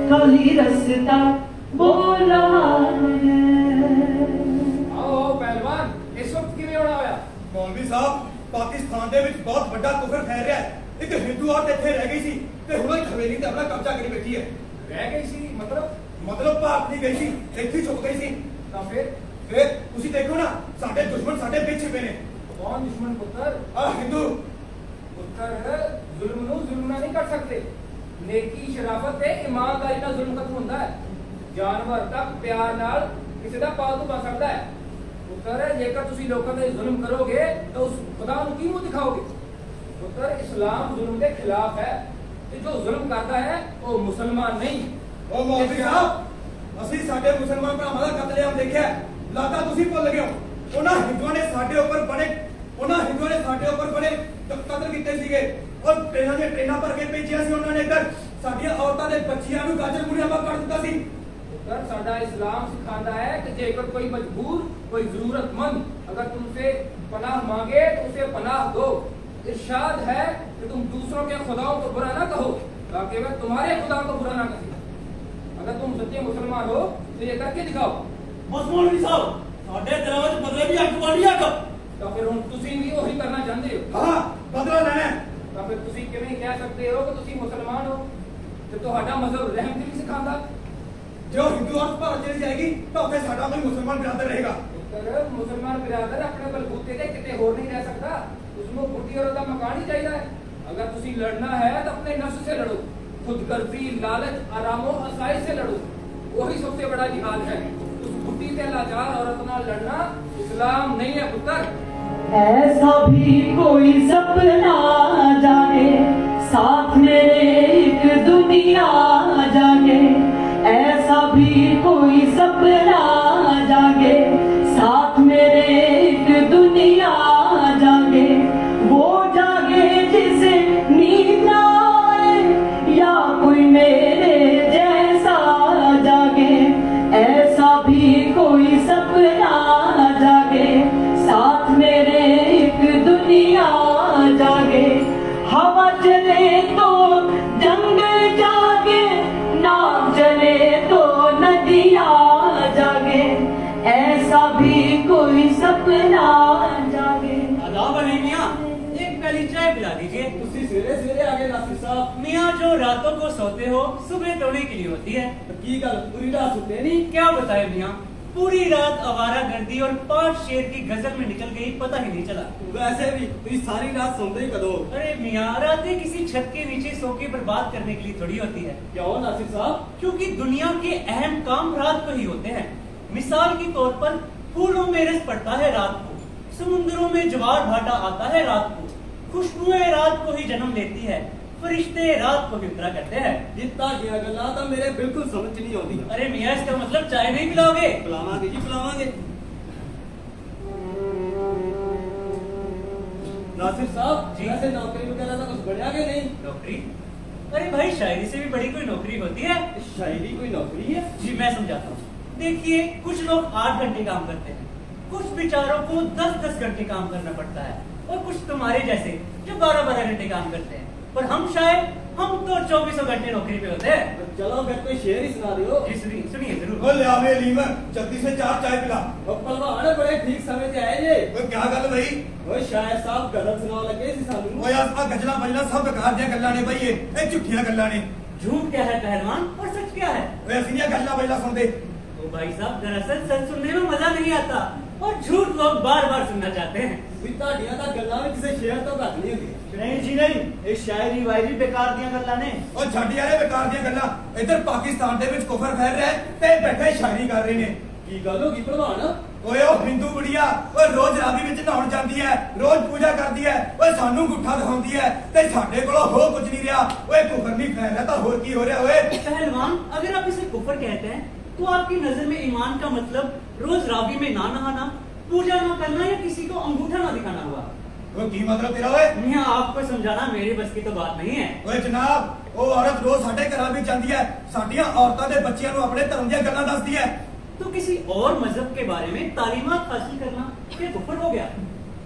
खाली रास्ता बोल रहा है। आओ पहलवान, इस वक्त किवें होना होया? मौलवी साहब, पाकिस्तान ਦੇ ਵਿੱਚ ਬਹੁਤ ਵੱਡਾ ਕੁਫਰ ਫੈਲ ਰਿਹਾ ਹੈ। ਇੱਕ ਹਿੰਦੂ ਔਰਤ ਇੱਥੇ ਰਹਿ ਗਈ ਸੀ ਤੇ ਹੁਣ ਉਹ ਹਵੇਲੀ ਤੇ ਆਪਣਾ ਕਬਜ਼ਾ ਕਰੀ ਬੈਠੀ ਹੈ। रह गई सी ਮਤਲਬ ਭਾਰਤ ਨਹੀਂ ਗਈ ਸੀ, ਇੱਥੇ ਹੀ ਛੁਪ ਗਈ ਸੀ। तो फिर ਫਿਰ ਤੁਸੀਂ ਦੇਖੋ ਨਾ, ਸਾਡੇ ਦੁਸ਼ਮਣ ਸਾਡੇ ਪਿੱਛੇ ਪਏ ਨੇ। कौन दुश्मन पुत्र? ਆ ਹਿੰਦੂ पुत्र जुल्म ਨੂੰ जुल्म ਨਾਲ ਨਹੀਂ ਕਰ ਸਕਦੇ। नेकी शराफत ਤੇ ईमानदारी ਨਾਲ जुल्म खत्म ਹੁੰਦਾ ਹੈ। ਜਾਨਵਰ ਤੱਕ ਪਿਆਰ ਨਾਲ ਕਿਸੇ ਦਾ ਪਾਲਤੂ ਬਣ ਸਕਦਾ ਹੈ। ਪੁੱਤਰ ਜੇਕਰ ਤੁਸੀਂ ਲੋਕਾਂ ਤੇ ਜ਼ੁਲਮ ਕਰੋਗੇ ਤਾਂ ਉਸ ਖੁਦਾ ਨੂੰ ਕੀ ਮੂੰਹ ਦਿਖਾਓਗੇ? ਪੁੱਤਰ ਇਸਲਾਮ ਜ਼ੁਲਮ ਦੇ ਖਿਲਾਫ ਹੈ ਤੇ ਜੋ ਜ਼ੁਲਮ ਕਰਦਾ ਹੈ ਉਹ ਮੁਸਲਮਾਨ ਨਹੀਂ। ਉਹ ਮੌਲਵੀ ਸਾਹਿਬ, ਅਸੀਂ ਸਾਡੇ ਮੁਸਲਮਾਨ ਭਰਾਵਾਂ ਦਾ ਕਤਲੇਆਮ ਦੇਖਿਆ। ਲੱਗਦਾ ਤੁਸੀਂ ਭੁੱਲ ਗਏ ਹੋ। ਉਹਨਾਂ ਹਿੰਦੂਆਂ ਨੇ ਸਾਡੇ ਉੱਪਰ ਬੜੇ ਕਤਲ ਕੀਤੇ ਸੀਗੇ। ਔਰ ਟ੍ਰੇਨਾਂ ਭਰ ਕੇ ਭੇਜਿਆ ਸੀ ਉਹਨਾਂ ਨੇ ਇੱਧਰ। ਸਾਡੀਆਂ ਔਰਤਾਂ ਦੇ ਬੱਚਿਆਂ ਨੂੰ ਗਾਜਰ ਮੁਰੀਆਮਾ ਕਰ ਦਿੱਤਾ ਸੀ। पुत्र साडा इस्लाम सिखाता है कि जेकर कोई मजबूर, कोई जरूरतमंद अगर तुमसे पनाह मांगे तो उसे पनाह दो। इरशाद है कि तुम दूसरों के खुदाओं को बुरा ना कहो ताकि वह तुम्हारे खुदा को बुरा ना कहे। अगर तुम सच्चे मुसलमान हो तो ये करके दिखाओ। बस मौलवी साहब, साढ़े दिलों में बदले भी अग वाली अग। तो फिर हुण तुसीं भी वही करना चाहते हो? ਹਾਂ, ਬਦਲਾ ਲੈਣਾ ਹੈ। तो फिर तुसीं किवें कह सकते हो कि तुसीं मुसलमान हो ते तुहाडा मजहब रहम दिल सिखांदा? ਜੋ ਹਿੰਦੂ ਔਰਤ ਭਾਰਤ ਚਲੀ ਜਾਏਗੀ ਤਾਂ ਉੱਥੇ ਸਾਡਾ ਕੋਈ ਮੁਸਲਮਾਨ ਬਰਾਦਰ ਰਹੇਗਾ। पुत्र मुसलमान बिरादर अपने बलबूते ते किते होर नहीं रह सकता। उसमें बुढ़ी औरत का मकान ही चाहिए है। अगर तुसी लड़ना है तो अपने नफ्स से लड़ो, खुदगर्जी, लालच, आरामो असाइश से लड़ो। वही सबसे बड़ा जिहाद है। उस बुढ़ी ते लाचार औरत नाल लड़ना इस्लाम नहीं है पुत्र। ऐसा भी कोई सपना जागे, साथ मेरे एक दुनिया जागे। ऐसा भी कोई सपना जागे, साथ मेरे एक दुनिया जागे। वो जागे जिसे नींद ना आए, या कोई मेरे जैसा जागे। ऐसा भी कोई सपना जागे, साथ मेरे एक दुनिया जागे। हवा चले तो जंगल जागे, नाव चले तो नदियाँ जागे। ऐसा भी कोई सपना जागे। आदाब अली मियाँ, एक प्याली चाय पिला दीजिए। तुसी सवेरे सवेरे आगे नासिर साहब। मियाँ, जो रातों को सोते हो सुबह तोड़ने के लिए होती है। की गल पूरी रात सुते नहीं? क्या बताए मियाँ, पूरी रात आवारा गर्दी और 5 शेर की गजल में निकल गई, पता ही नहीं चला। वैसे भी तुसी सारी रात सोते ही कदो? अरे मियाँ, रातें किसी छत के नीचे सो के बर्बाद करने के लिए थोड़ी होती है। क्यों नासिर साहब? क्योंकि दुनिया के अहम काम रात को ही होते हैं। मिसाल के तौर पर फूलों में रस पड़ता है रात को, समुद्रों में ज्वार भाटा आता है रात को, खुशबुएं रात को ही जन्म लेती है, फरिश्ते रात को भी उतरा करते हैं। जितना किया गल्ला तो मेरे बिल्कुल समझ नहीं आती। अरे मियाँ, इसका मतलब चाय नहीं पिलाओगे? पिलावांगे जी पिलावांगे। नासिर साहब जी? वैसे नौकरी वगैरह का कुछ बढ़िया के नहीं? नौकरी? अरे भाई, शायरी से भी बड़ी कोई नौकरी होती है? शायरी कोई नौकरी है? जी मैं समझाता हूँ। देखिए, कुछ लोग 8 घंटे काम करते हैं, कुछ बेचारों को 10-10 घंटे काम करना पड़ता है, और कुछ तुम्हारे जैसे जो 12-12 घंटे काम करते हैं। पर हम शायद हम तो 24 घंटे नौकरी पे होते हैं। चलो फिर कोई शेर ही सुना दियो। जी सुनिए जरूर। ओ ले आवे लीवर जल्दी से 4 चाय पिला। ओ पहलवान बड़े ठीक समय ते आए जे। ओ क्या गल भाई? ओ शायर साहब गलत सुनाओ लगे सी सानू। ओ यार आ गजला बजला सब बेकार दियां गल्लां ने भाई ये झूठियां गल्लां ने। झूठ क्या है पहलवान और सच क्या है? ओए असली गल्ला बजला सुन दे। तो भाई साहब दरअसल सच सुनने में मजा नहीं आता और झूठ लोग बार बार सुनना चाहते हैं। भी ताड़ियां दा गल्लां में किसे शेर तो घट नहीं होगी। नहीं जी नहीं, ये शायरी वायरी बेकार दियां गल्लां ने। ओ छੱਡ यारे बेकार दियां गल्लां। इधर पाकिस्तान दे विच कुफर फैल रहा है ते बैठे शायरी कर रहे ने। की गल होगी पहलवान? ओए ओ हिंदू बुढ़िया ओए रोज रावी विच नहाउण जांदी है, रोज पूजा करदी है, ओए सानू गुੱਠਾ दिखाउंदी है ते साडे कोलों हो कुछ नहीं रहा। ओए कुफर नहीं फैल रहा तो होर की हो रहा? ओए पहलवान अगर आप इसे कुफर कहते हैं तो आपकी नजर में ईमान का मतलब रोज रावी में ना नहाना, पूजा ना करना या किसी को अंगूठा ना दिखाना हुआ। ओ की मतलब तेरा? ओए मियां आपको समझाना मेरे बस की तो बात नहीं है। ओए जनाब ओ औरत रोज साडे घरां विच जांदी है, साडियां औरतां दे बच्चियां नूं अपने धर्म दीयां गल्लां दसदी है। तो किसी और मजहब के बारे में तालीमात हासिल करना ये कुफर हो गया।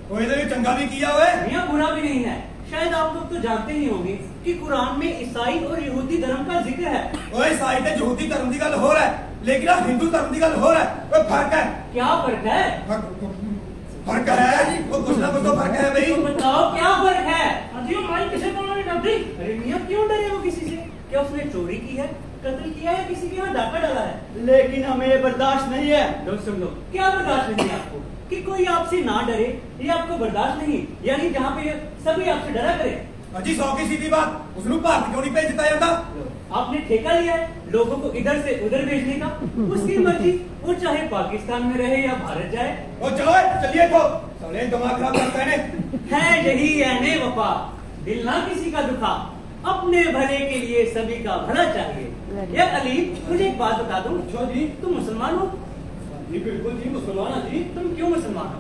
ओए इहदे विच चंगा भी किया ओए। मियां बुरा भी नहीं है। शायद आप लोग तो जानते ही होंगे कि कुरान में ईसाई और यहूदी धर्म का जिक्र है। ओए ईसाई ते यहूदी धर्म दी गल हो रहा है लेकिन हिंदू धर्म की गल हो रहा है। ओए फर्क है। क्या फर्क है? फर्क है वो कुछ ना कुछ तो फर्क है भाई। तो बताओ क्या फर्क है? अजी भाई किसे बोलना नहीं डरती? अरे मियां क्यों डरे वो किसी से? क्या उसने चोरी की है, कत्ल किया है, किसी के यहाँ डाका डाला है? लेकिन हमें ये बर्दाश्त नहीं है। लो सुन लो, क्या बर्दाश्त नहीं है आपको कि कोई आपसे ना डरे? ये आपको बर्दाश्त नहीं, यानी जहाँ पे सभी आपसे डरा करे। अजी 100 की सीधी बात उसनु भारत क्यों नहीं भेज दिता जाता? आपने ठेका लिया है लोगों को इधर से उधर भेजने का। उसकी मर्जी, वो चाहे पाकिस्तान में रहे या भारत जाए। ओ चलो चलिए तो साले दिमाग खराब करते हैं। है यही यानी वफा, दिल ना किसी का दुखा, अपने भले के लिए सभी का भला चाहिए। यार अली मुझे एक बात बता दूं। अच्छा जी। तुम मुसलमान हो? जी बिल्कुल जी मुसलमान है जी। तुम क्यों मुसलमान हो?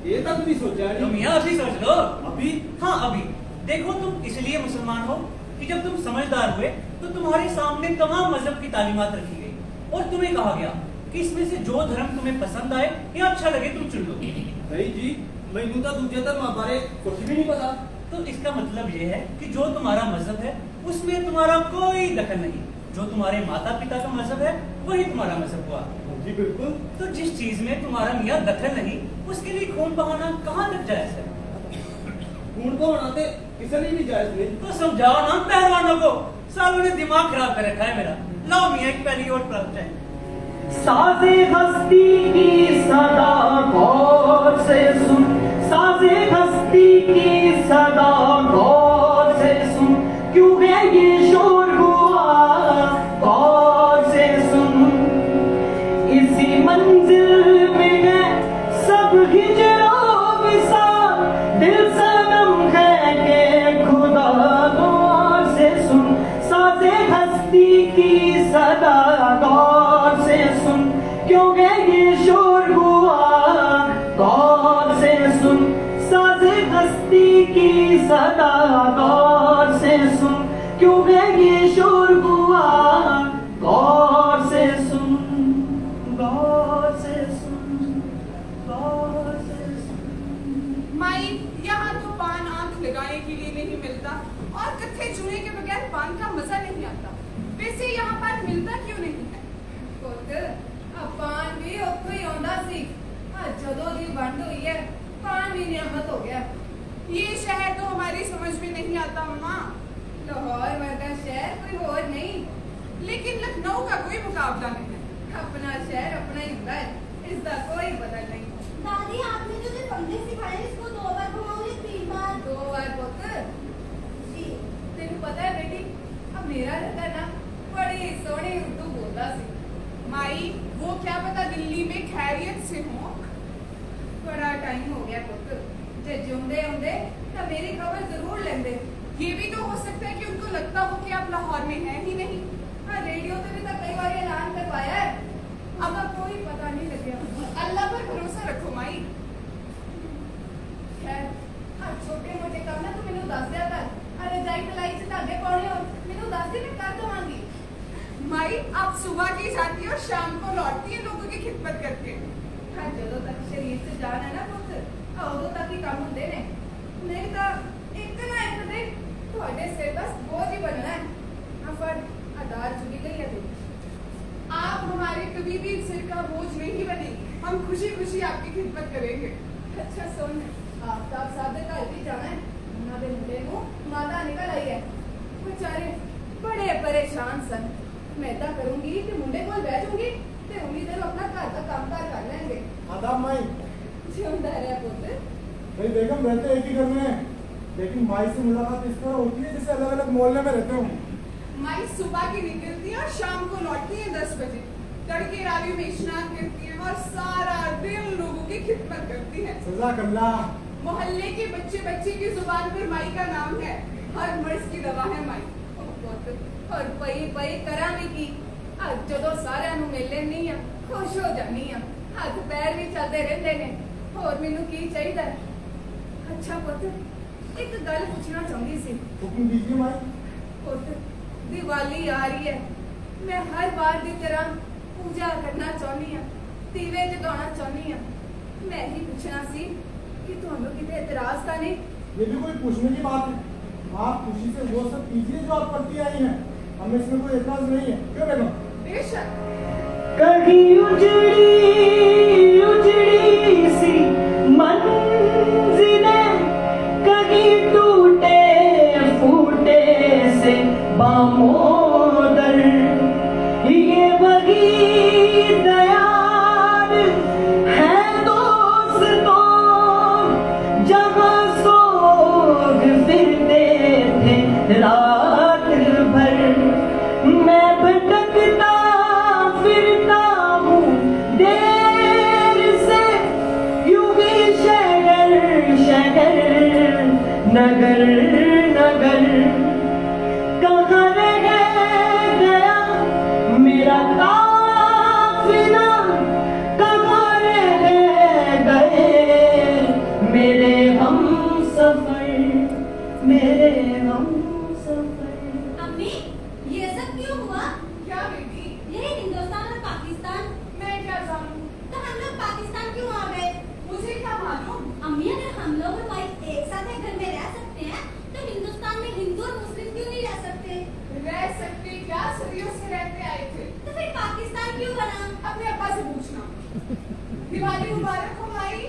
ये तक नहीं सोचा तो जी। मियां अभी सोच लो। अभी? हाँ अभी। देखो तुम इसलिए मुसलमान हो कि जब तुम समझदार हुए तो तुम्हारे सामने तमाम मजहब की तालीमात रखी गई और तुम्हें कहा गया कि इसमें से जो धर्म तुम्हें पसंद आए या अच्छा लगे तुम चुन लो। नहीं जी मैनू तो दूसरे धर्म बारे कुछ भी नहीं पता। तो इसका मतलब ये है कि जो तुम्हारा मजहब है उसमें तुम्हारा कोई दखल नहीं। जो तुम्हारे माता पिता का मजहब है वही तुम्हारा मजहब हुआ। जी बिल्कुल। तो जिस चीज में तुम्हारा मियां दखल नहीं उसके लिए खून बहाना कहाँ तक जायज है? खून को बनाते किसी ने भी जायज नहीं। तो समझाओ ना पहलवानों को, सालों ने दिमाग खराब कर रखा है मेरा। लाओ मियां एक पहली और प्राप्त है। साजे हस्ती की सदा गौर से सुन, साजे हस्ती की सदा गौर से सुन, क्यों है ये शोर हुआ गौर से सुन। इसी मंजिल में है सब हिजरो विसार, दिल सनम है के खुदा गौर से सुन। साजे हस्ती की सदा गौर से सुन, क्यों है ये शोर हुआ गौर से सुन। साजे हस्ती की सदा गौर से सुन, क्यों है ये शोर हुआ गौर से सुन, गौर से सुन, गौर से सुन। माई यहाँ तो पान आंख लगाने के लिए नहीं मिलता और कत्थे चूहे के बगैर पान का मजा नहीं आता। वैसे यहाँ पान मिलता क्यों नहीं है? पान भी ਉੱਥੋਂ ਹੀ ਆਉਂਦਾ ਸੀ। ਜਦੋਂ ਦੀ ਵੰਡ ਹੋਈ ਹੈ पान भी नियमत हो गया। ये शहर तो हमारी समझ में नहीं आता अम्मा। लाहौर वर्गा शहर कोई और नहीं, लेकिन लखनऊ का कोई मुकाबला नहीं। अपना शहर अपना ही होता है, इसका कोई बदल नहीं। दादी आपने जो फंडे सिखाए इसको 2 बार घुमाओ या 3 बार? 2 बार पुत्र जी। तेन पता है बेटी अब मेरा लड़का ना बड़ी सोहनी उर्दू बोलता सी। माई वो क्या पता दिल्ली में खैरियत से हो। बड़ा टाइम हो गया पुत्र, जे जिंदे होंदे तो मेरी खबर जरूर लेंदे। ये भी तो हो सकता है कि उनको लगता हो कि आप लाहौर में हैं ही नहीं। हाँ रेडियो पे भी तो कई बार ऐलान करवाया है, अब कोई पता नहीं लगे। अल्लाह पर भरोसा रखो माई। खैर हाँ छोटे मोटे काम ना तू मैनू दस दिया कर। अरे जाई तलाई से धागे पाने हो मैनू दस दे, मैं कर दवांगी। माई आप सुबह की जाती है और शाम को लौटती है लोगों की खिदमत करके। हाँ जो तक शरीर से जान है ना पुत्र उदों तक ही काम होंदे ने, नहीं तो एक ना एक दिन ਤੁਹਾਡੇ सिर बस बोझ ही बनना है। खुशी आपकी खिदमत करेंगे। अच्छा सुन, आफ्ताब साहब ने घर भी जाना है। उन्हां दे मुंडे नूं माता निकल आई है। बेचारे बड़े परेशान सन। मैं तो करूंगी कि मुंडे कोल बैठ जाऊंगी ते उन्हीं देर अपना घर का कामकाज कर लेंगे। आदाब माई। जिंदा रहे पुत्र। भाई बेगम रहते एक ही घर में हैं, लेकिन माई से मुलाकात इस तरह होती है जैसे अलग अलग मोहल्ले में रहते हो। माई सुबह की निकलती है और शाम को लौटती है 10 बजे। तड़के रावी में स्नान करती है और सारा दिन लोगों की खिदमत करती है। जज़ाकल्लाह। मोहल्ले के बच्चे बच्चे की जुबान पर माई का नाम है। हर मर्ज की दवा है माई। और पई पई करा भी की आज जदों सारिਆਂ ਨੂੰ ਮਿਲਣ ਨਹੀਂ ਆ खुश हो जानी आ। हथ पैर भी चलते रहते ने। और मैनू की चाहिए? अच्छा पुत्र, एक गल पूछना चाहती सी। हुक्म दीजिए माई। पुत्र, दिवाली आ रही है। मैं हर बार की तरह पूजा करना चाहनी हाँ, दीवे जगाना चाहनी हाँ। मैं ही पूछना सी कि तुहानू किते इतराज तो नहीं? ये भी कोई पूछने की बात है? आप खुशी से वो सब कीजिए जो आप करती आई हैं, हमें इसमें कोई एतराज नहीं है। क्यों बेगम? बेशक। कहीं उजड़ी उजड़ी सी मंजिलें, कहीं टूटे फूटे से बामोदर, ये वही दयाल है दोस्तों जहाँ सोग फिरते थे रात भर। मैं भटकता फिरता हूँ देर से, यूं ही शहर शहर नगर नगर। कहाँ रह गया मेरा काफिला, कहाँ रह गए मेरे हमसफर, मेरे हमसफर। अम्मी, ये सब क्यों हुआ? क्या बेटी? ये हिंदुस्तान और पाकिस्तान। मैं क्या जानूं? तो हम लोग पाकिस्तान क्यों आ गए? मुझे क्या मालूम? अम्मी, अगर हम लोग और भाई एक साथ एक घर में रह सकते हैं, तो हिंदुस्तान में हिंदू और मुस्लिम क्यों नहीं रह सकते? रह सकते क्या? सदियों से रहते आए थे। तो फिर पाकिस्तान क्यों बना? अपने अब्बा से पूछना। दिवाली मुबारक हो भाई।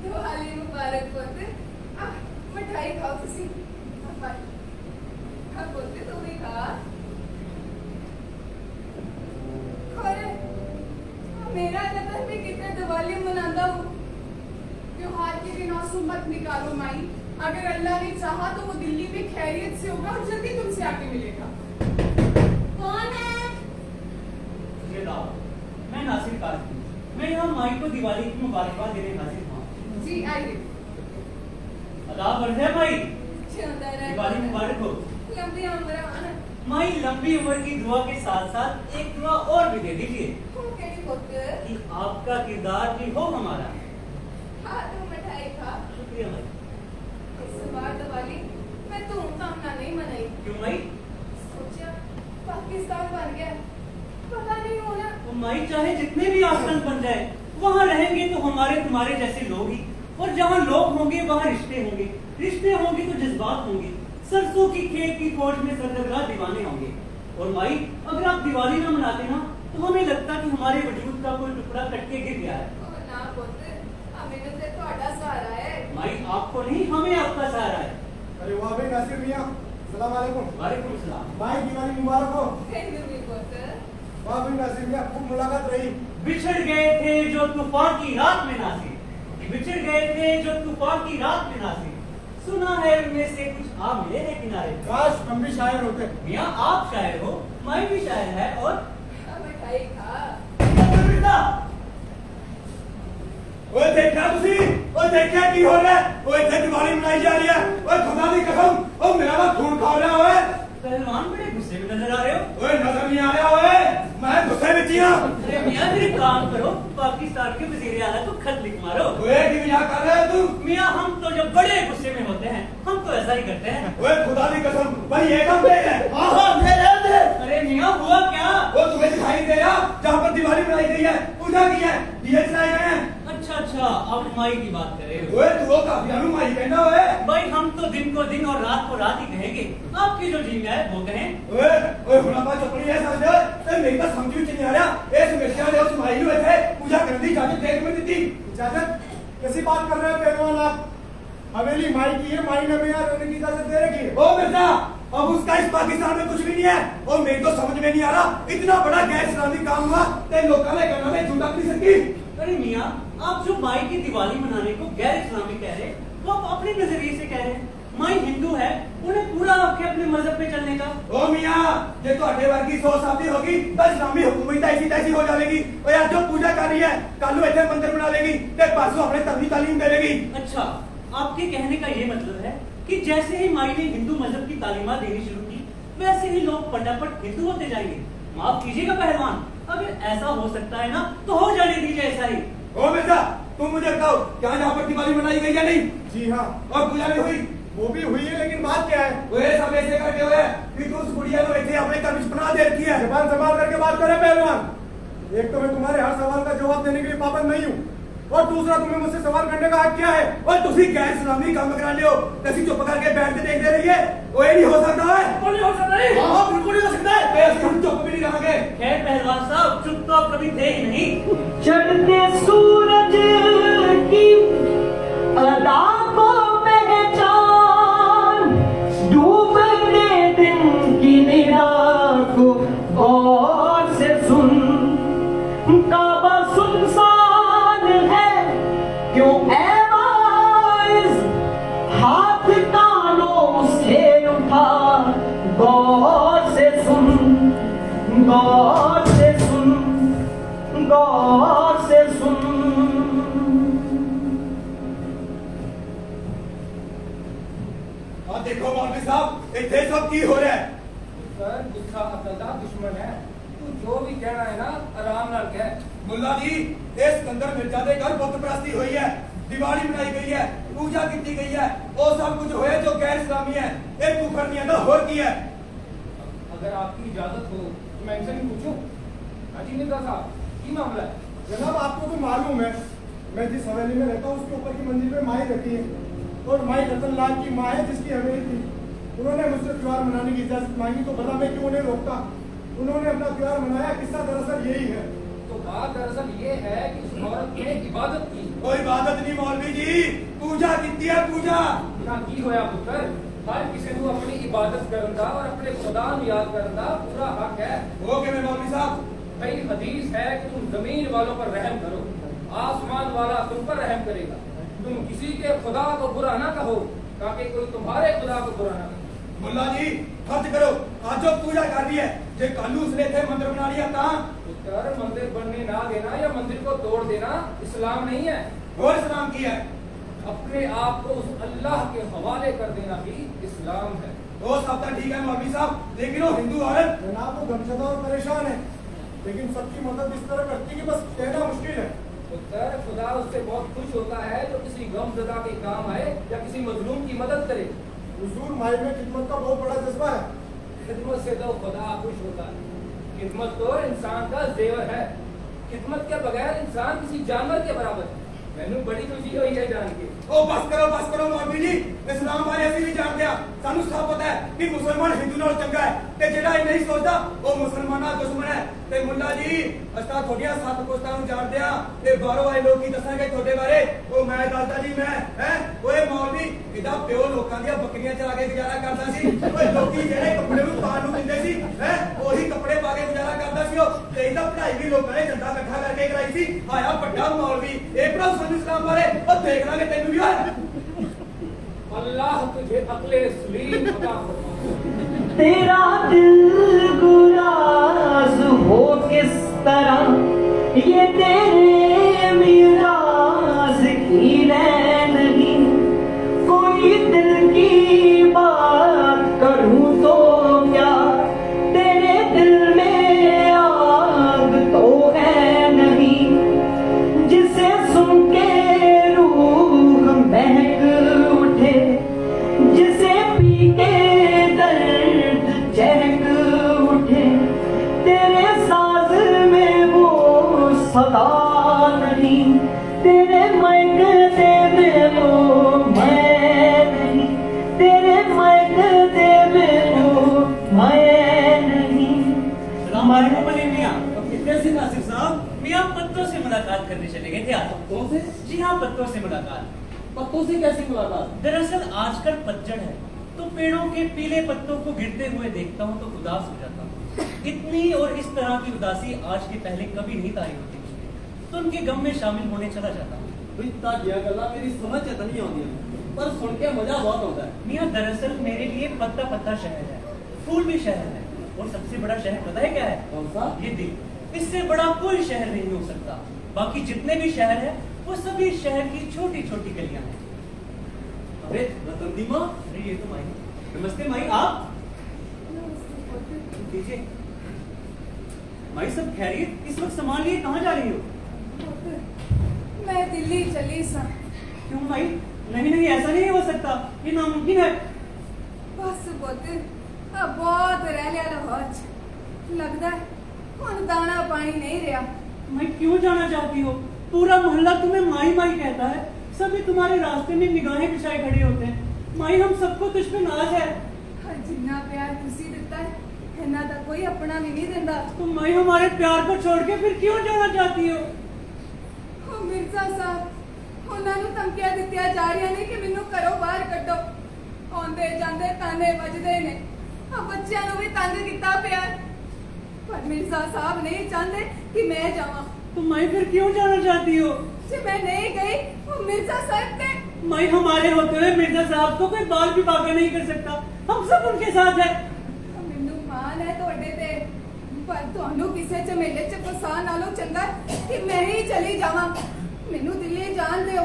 दिवाली मुबारक पुत्र। मिठाई खाओ तुसी। अब पुत्र तू भी खा। अरे मेरा नगर भी कितने दिवाली मनाता हूँ। त्योहार के दिन आंसू मत निकालो माई। अगर अल्लाह ने चाहा तो वो दिल्ली में खैरियत से होगा और जल्दी तुमसे आके मिलेगा। कौन है? ये लाओ, मैं नासिर काजी। मैं यहाँ माई को दिवाली की मुबारकबाद देने हाजिर हूँ। जी आइए। अदा बढ़ जाए माई, जिंदा रहे। दिवाली मुबारक हो। लंबी उम्र आना। माई लंबी उम्र की दुआ के साथ साथ एक दुआ और भी दे दीजिए केड़ी पुत्र? कि आपका किरदार भी हो हमारा। हाँ तू मिठाई खा। शुक्रिया माई। इस बार दिवाली मैं धूमधाम नहीं मनाई। क्यों माई? सोचा पाकिस्तान बन गया, पता नहीं होना। तो माई चाहे जितने भी आसन बन जाए, वहाँ रहेंगे तो हमारे तुम्हारे जैसे लोग ही। और जहाँ लोग होंगे वहाँ रिश्ते होंगे, रिश्ते होंगे तो जज्बात होंगे। सरसों की खेत की खोज में सरगर्दा दीवाने होंगे। और माई, अगर आप दिवाली ना मनाते ना, तो हमें लगता कि हमारे वजूद का कोई टुकड़ा कट के गिर गया है। ना पुत्र, हमें तो ਤੁਹਾਡਾ सहारा है। माई, आपको नहीं, हमें आपका सहारा है। अरे वाह भाई नासिर मियां, सलाम अलैकुम। वालेकुम सलाम। भाई दिवाली मुबारक हो। हिंदू भी पुत्र। वाह भाई नासिर मियां, खूब मुलाकात रही। बिछड़ गए थे जो तूफान की रात में नासिर, बिछड़ गए थे जो तूफान की रात में नासिर। सुना है उनमें से कुछ आ मिले हैं किनारे। काश हम भी शायर होते। मियां, आप शायर हो, माई भी शायर है। और मिठाई खा। ओए देखा तुसी? ओए देखा की हो रहा है? ओए इतने दिवाली मनाई जा रही है। ओए खुदा दी कसम, ओ मेरा ना खून खा रहा ओए। पहलवान बड़े गुस्से में नजर आ रहे हो। ओए नजर नहीं आ रहा ओए, मैं गुस्से में जिया। अरे मियां, फिर एक काम करो, पाकिस्तान के वजीर आला को खत लिख मारो। ओए की मजाक कर रहे हो तुम? मियां, हम तो जब बड़े गुस्से में होते हैं, हम तो ऐसा ही करते हैं। ओए खुदा दी कसम, भाई ये काम दे है। आहा मेरे दे। अरे मियां, हुआ क्या? वो तुम्हें दिखाई दे रहा जहाँ पर दिवाली मनाई गई है, पूजा की है, दिए जलाए गए हैं। अच्छा, अब माई की बात कर रहे हो? ओए तू वो काफिया नु माई कहना ओए। भाई हम तो दिन को दिन और रात को रात ही कहेंगे, आपकी जो जीव है वो कहें। ओए ओए हुनाबा चपड़ी है समझ ते मेरी तो समझ विच नहीं आ रहा। इस मिर्चा ने उस माई नु इथे पूजा करने दी इजाजत देख में दी। इजाजत कैसी बात कर रहे हैं पहलवान आप? हवेली माई की है, माई ने हमें यहाँ रहने की इजाजत दे रखी है। ओ मिर्जा अब उसका इस पाकिस्तान में कुछ भी नहीं है। और मेरे तो समझ में नहीं आ रहा इतना बड़ा गैर इस्लामी काम हुआ ते लोगों ने कहना में झूठा नहीं सकती। अरे मियाँ, आप जो माई की दिवाली मनाने को गैर इस्लामी कह रहे, वो आप अपने नजरिए से कह रहे हैं। माई हिंदू है, उन्हें पूरा हक है अपने मजहब पे चलने का। ओ मियां जे ਤੁਹਾਡੇ ਵਰਗੀ ਸੋਚ ਸਾਦੀ ਹੋਗੀ ਤਾਂ ਇਸਲਾਮੀ ਹੁਕੂਮਤ ऐसी तैसी हो जाएगी। और यार जो पूजा कर रही है कल ਨੂੰ ਇੱਥੇ ਮੰਦਿਰ बना लेगी ਤੇ परसों अपने धर्मी तालीम दे लेगी। अच्छा, आपके कहने का ये मतलब है कि जैसे ही माई ने हिंदू मजहब की तालीमात देनी शुरू की, वैसे ही लोग फटाफट हिंदू होते जाएंगे। माफ कीजिएगा पहलवान, अगर ऐसा हो सकता है ना तो हो जाने दीजिए ऐसा ही। ओ मिर्जा तुम मुझे बताओ क्या यहाँ पर दिवाली मनाई गई या नहीं? जी हाँ, और पूजा भी हुई? वो भी हुई है, लेकिन बात क्या है? वो ये सब ऐसे करके हुए कि तू उस बुढ़िया को ऐसे अपने कब्ज बना दे रखी है। जबान संभाल करके बात करे पहलवान। एक तो मैं तुम्हारे हर सवाल का जवाब देने के लिए पाबंद नहीं हूँ, और दूसरा तुम्हें मुझसे सवाल करने का हक क्या है? और तुसी गैर इस्लामी काम करा लियो तैसी चुप करके बैठ के देखते रहिए। वो ये नहीं हो सकता है। बिल्कुल नहीं हो सकता है। हाँ बिल्कुल नहीं हो सकता है। ऐसे हम चुप भी नहीं रहोगे। खैर पहलवान साहब, चुप तो आप कभी थे ही नहीं। चढ़ते सूरज की अदा को पहचान, डूबते दिन की निगाह को गौर से सुन। काबा सुनसान है क्यों ऐ वाइज, हाथ कानों से उठा गौर से सुन, गौर से सुन, गौर से सुन। हाँ देखो मौलवी साहब इतने सब की हो रहा है। सर गुस्सा अकल दा दुश्मन है। तू जो भी कहना है ना आराम नाल कह। मुल्ला जी इस सिकंदर मिर्जा के घर बुत परस्ती हुई है, दिवाली मनाई गई है, पूजा की गई है, वो सब कुछ होया जो गैर इस्लामी है। एक कुफर नहीं है तो होर की है। अगर आपकी इजाजत हो तो मैं इनसे भी पूछूं। हाजी मिर्जा साहब की मामला है? जनाब आपको तो मालूम है, मैं जिस हवेली में रहता हूँ उसके ऊपर की मंजिल पे माई रहती है, और माई रतन लाल की माँ है जिसकी हवेली थी। उन्होंने मुझसे त्योहार मनाने की इजाजत मांगी, तो भला मैं क्यों उन्हें रोकता? उन्होंने अपना त्योहार मनाया। किस्सा दरअसल यही है। तो बात दरअसल ये है कि उस औरत ने इबादत की। कोई इबादत नहीं मौलवी जी, पूजा की है पूजा। ना की होया पुत्र, हर किसी को अपनी इबादत करने का और अपने खुदा ਨੂੰ याद करने का पूरा हक है। वो के मौलवी साहब भाई हदीस है कि तुम जमीन वालों पर रहम करो, आसमान वाला तुम पर रहम करेगा। तुम किसी के खुदा को बुरा ना कहो ताकि कोई तुम्हारे खुदा को बुरा ना कहे। मुल्ला जी खर्च करो, आज जो पूजा कर रही है जे कालू उसने थे मंदिर बना लिया कहाँ? पुत्र मंदिर बनने ना देना या मंदिर को तोड़ देना इस्लाम नहीं है। और इस्लाम की है। अपने आप को उस अल्लाह के हवाले कर देना ही इस्लाम है। वो सब तो ठीक है मौलवी साहब, लेकिन वो हिंदू औरत जनाब वो गमशदा और परेशान है, लेकिन सबकी मदद इस तरह करती कि बस कहना मुश्किल है। पुत्र खुदा उससे बहुत खुश होता है जो किसी गमज़दा के काम आए या किसी मजलूम की मदद करे। हुजूर माई में खिदमत का बहुत बड़ा जज्बा है। खिदमत से तो खुदा खुश होता है। खिदमत तो इंसान का जेवर है। खिदमत के बगैर इंसान किसी जानवर के बराबर है। मैंने बड़ी खुशी हुई है जान के। ओ बस करो मौलवी जी, इस्लाम बारे ਅਸੀਂ ਵੀ ਜਾਣਦੇ ਆ। ਸਾਨੂੰ ਸਭ ਪਤਾ ਹੈ ਕਿ ਮੁਸਲਮਾਨ ਹਿੰਦੂ ਨਾਲ ਚੰਗਾ ਹੈ ਤੇ ਜਿਹੜਾ ਇਹ ਨਹੀਂ ਸੋਚਦਾ ਉਹ ਮੁਸਲਮਾਨਾਂ ਦਾ ਦੁਸ਼ਮਣ ਹੈ। ਤੇ ਮੁੱਲਾ ਜੀ ਅਸਾਂ ਤੁਹਾਡੀਆਂ ਸੱਤ ਪੁਸਤਾਂ ਨੂੰ ਜਾਣਦੇ ਆ ਤੇ ਬਾਹਰੋਂ ਆਏ ਲੋਕ ਕੀ ਦੱਸਾਂਗੇ ਤੁਹਾਡੇ ਬਾਰੇ। ਉਹ ਮੈਂ ਦੱਸਦਾ ਜੀ ਮੈਂ ਓਏ ਮੌਲਵੀ ਇਹਦਾ ਪਿਓ ਲੋਕਾਂ ਦੀਆਂ ਬੱਕਰੀਆਂ ਚਰਾ ਕੇ ਗੁਜ਼ਾਰਾ ਕਰਦਾ ਸੀ। ਓਏ ਲੋਕੀ ਜਿਹੜੇ ਕੱਪੜੇ ਨੂੰ ਪਾਣ ਨੂੰ ਦਿੰਦੇ ਸੀ ਉਹੀ ਕੱਪੜੇ ਪਾ ਕੇ ਗੁਜ਼ਾਰਾ ਕਰਦਾ ਸੀ। ਉਹ ਤੇ ਇਹਦਾ ਪੜ੍ਹਾਈ ਵੀ ਲੋਕਾਂ ਨੇ ਚੰਦਾ ਇਕੱਠਾ ਕਰਕੇ ਕਰਾਈ ਸੀ। ਆਇਆ ਵੱਡਾ ਮੌਲਵੀ ਇਹ ਭਰਾ ਸਾਨੂੰ ਇਸਲਾਮ ਬਾਰੇ ਉਹ ਦੇਖ ਲਾਂਗੇ ਤੈਨੂੰ ਵੀ ਹੋਇਆ। अल्लाह तुझे अक्ले सलीम अता फरमाए। तेरा दिल गुराज हो किस तरह ये तेरे मिराज की रह नहीं। कोई दिल की बात करूं तो क्या तेरे दिल में आग तो है नहीं। जिसे सुन के रूह महक उठे, जिसे पी के दर्द चहक उठे, तेरे साज में वो सदा नहीं, तेरे महक हमारे को बने मियाँ। कैसे नासिर साहब? मियाँ पत्तों से मुलाकात करने चले गए थे आज। पत्तों से? जी हाँ, पत्तों से मुलाकात। पत्तों से कैसी मुलाकात? दरअसल आजकल पतझड़ है, तो पेड़ों के पीले पत्तों को गिरते हुए देखता हूँ तो उदास हो जाता हूँ। इतनी और इस तरह की उदासी आज के पहले कभी नहीं तारी होती मुझे, तो उनके गम में शामिल होने चला जाता हूँ। भाई ताजिया गल्ला मेरी समझ च नहीं आती, पर सुन के मजा बहुत आता है। मियाँ दरअसल मेरे लिए पत्ता पत्ता शहर है, फूल भी शहर है, और सबसे बड़ा शहर पता है क्या है? कौन सा? ये दिल। इससे बड़ा कोई शहर नहीं हो सकता। बाकी जितने भी शहर है वो सभी शहर की छोटी छोटी गलियां हैं। अरे रतन दी माँ, अरे ये तो माई। नमस्ते माई, आप दीजिए। माई सब खैरियत? इस वक्त सामान लिए कहाँ जा रही हो? मैं दिल्ली चली सा। क्यों माई? नहीं नहीं, ऐसा नहीं हो सकता, ये नामुमकिन है। बस पुत्र अब बहुत रह लिया लाहौर च। लगदा है हुण दाना पानी नहीं रहा। माई क्यों जाना चाहती हो? पूरा मोहल्ला तुम्हें माई माई कहता है, सभी तुम्हारे रास्ते में निगाहें बिछाए खड़े होते हैं। माई हम सबको तुझ पे नाज है। जिन्ना प्यार तुसी दिता है इन्ना दा कोई अपना भी नहीं दिंदा। तो माई हमारे प्यार को छोड़ के फिर क्यों जाना चाहती हो? ओ मिर्जा साहब ਉਹਨਾਂ ਨੂੰ ਧਮਕੀਆਂ ਦਿੱਤੀਆਂ ਜਾ ਰਹੀਆਂ ਨੇ ਕਿ ਮੈਨੂੰ ਘਰੋਂ ਬਾਹਰ ਕੱਢੋ। ਆਉਂਦੇ ਜਾਂਦੇ ਤਾਨੇ ਵੱਜਦੇ ਨੇ। ਆ ਬੱਚਿਆਂ ਨੂੰ ਵੀ ਤੰਗ ਕੀਤਾ ਪਿਆ। ਪਰ ਮਿਰਜ਼ਾ ਸਾਹਿਬ ਨਹੀਂ ਚਾਹੁੰਦੇ कि मैं जावां। तो माई फिर क्यों जाना चाहती हो? जे मैं नहीं गई वो मिर्जा साहब ते माई हमारे होते हुए मिर्जा साहब को कोई बाल भी बागा नहीं कर सकता, हम सब उनके साथ है। ਮੈਨੂੰ ਮਾਣ ਹੈ ਤੁਹਾਡੇ ਤੇ, ਪਰ ਤੁਹਾਨੂੰ ਕਿਸੇ ਝਮੇਲੇ ਚ ਫਸਾਉਣ ਨਾਲੋਂ ਚੰਗਾ ਕਿ ਮੈਂ ਹੀ ਚਲੀ ਜਾਵਾਂ। ਮੈਨੂੰ ਦਿੱਲੀ ਜਾਣ ਦਿਓ।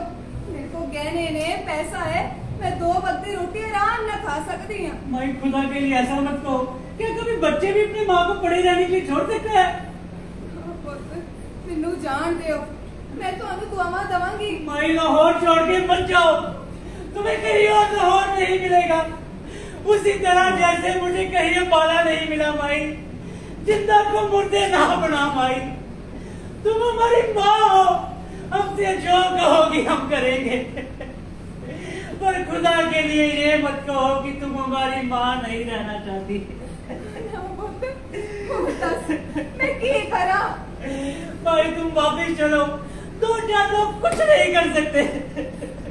ਮੇਰੇ ਕੋਲ ਗਹਿਣੇ ਨੇ, ਪੈਸਾ है, मैं 2 वक्त की रोटी आराम न खा सकती हूँ। माई खुदा के लिए ऐसा मत कहो, क्या कभी बच्चे भी अपनी माँ को पड़े रहने के लिए छोड़ सकते हैं? ਮੈਨੂੰ ਜਾਣ ਦਿਓ, मैं ਤੁਹਾਨੂੰ दुआवां दवांगी। माई लाहौर छोड़ के मत जाओ, तुम्हें कहीं और लाहौर नहीं मिलेगा। उसी तरह जैसे मुझे कहीं पाला नहीं मिला माई, जिंदा को मुर्दे ना बना माई। तुम हमारी माँ हो, हमसे जो कहोगी हम करेंगे। पर खुदा के लिए ये मत कहो कि तुम हमारी माँ नहीं रहना चाहती। मैं की करा? भाई तुम वापिस चलो, 2-4 लोग कुछ नहीं कर सकते।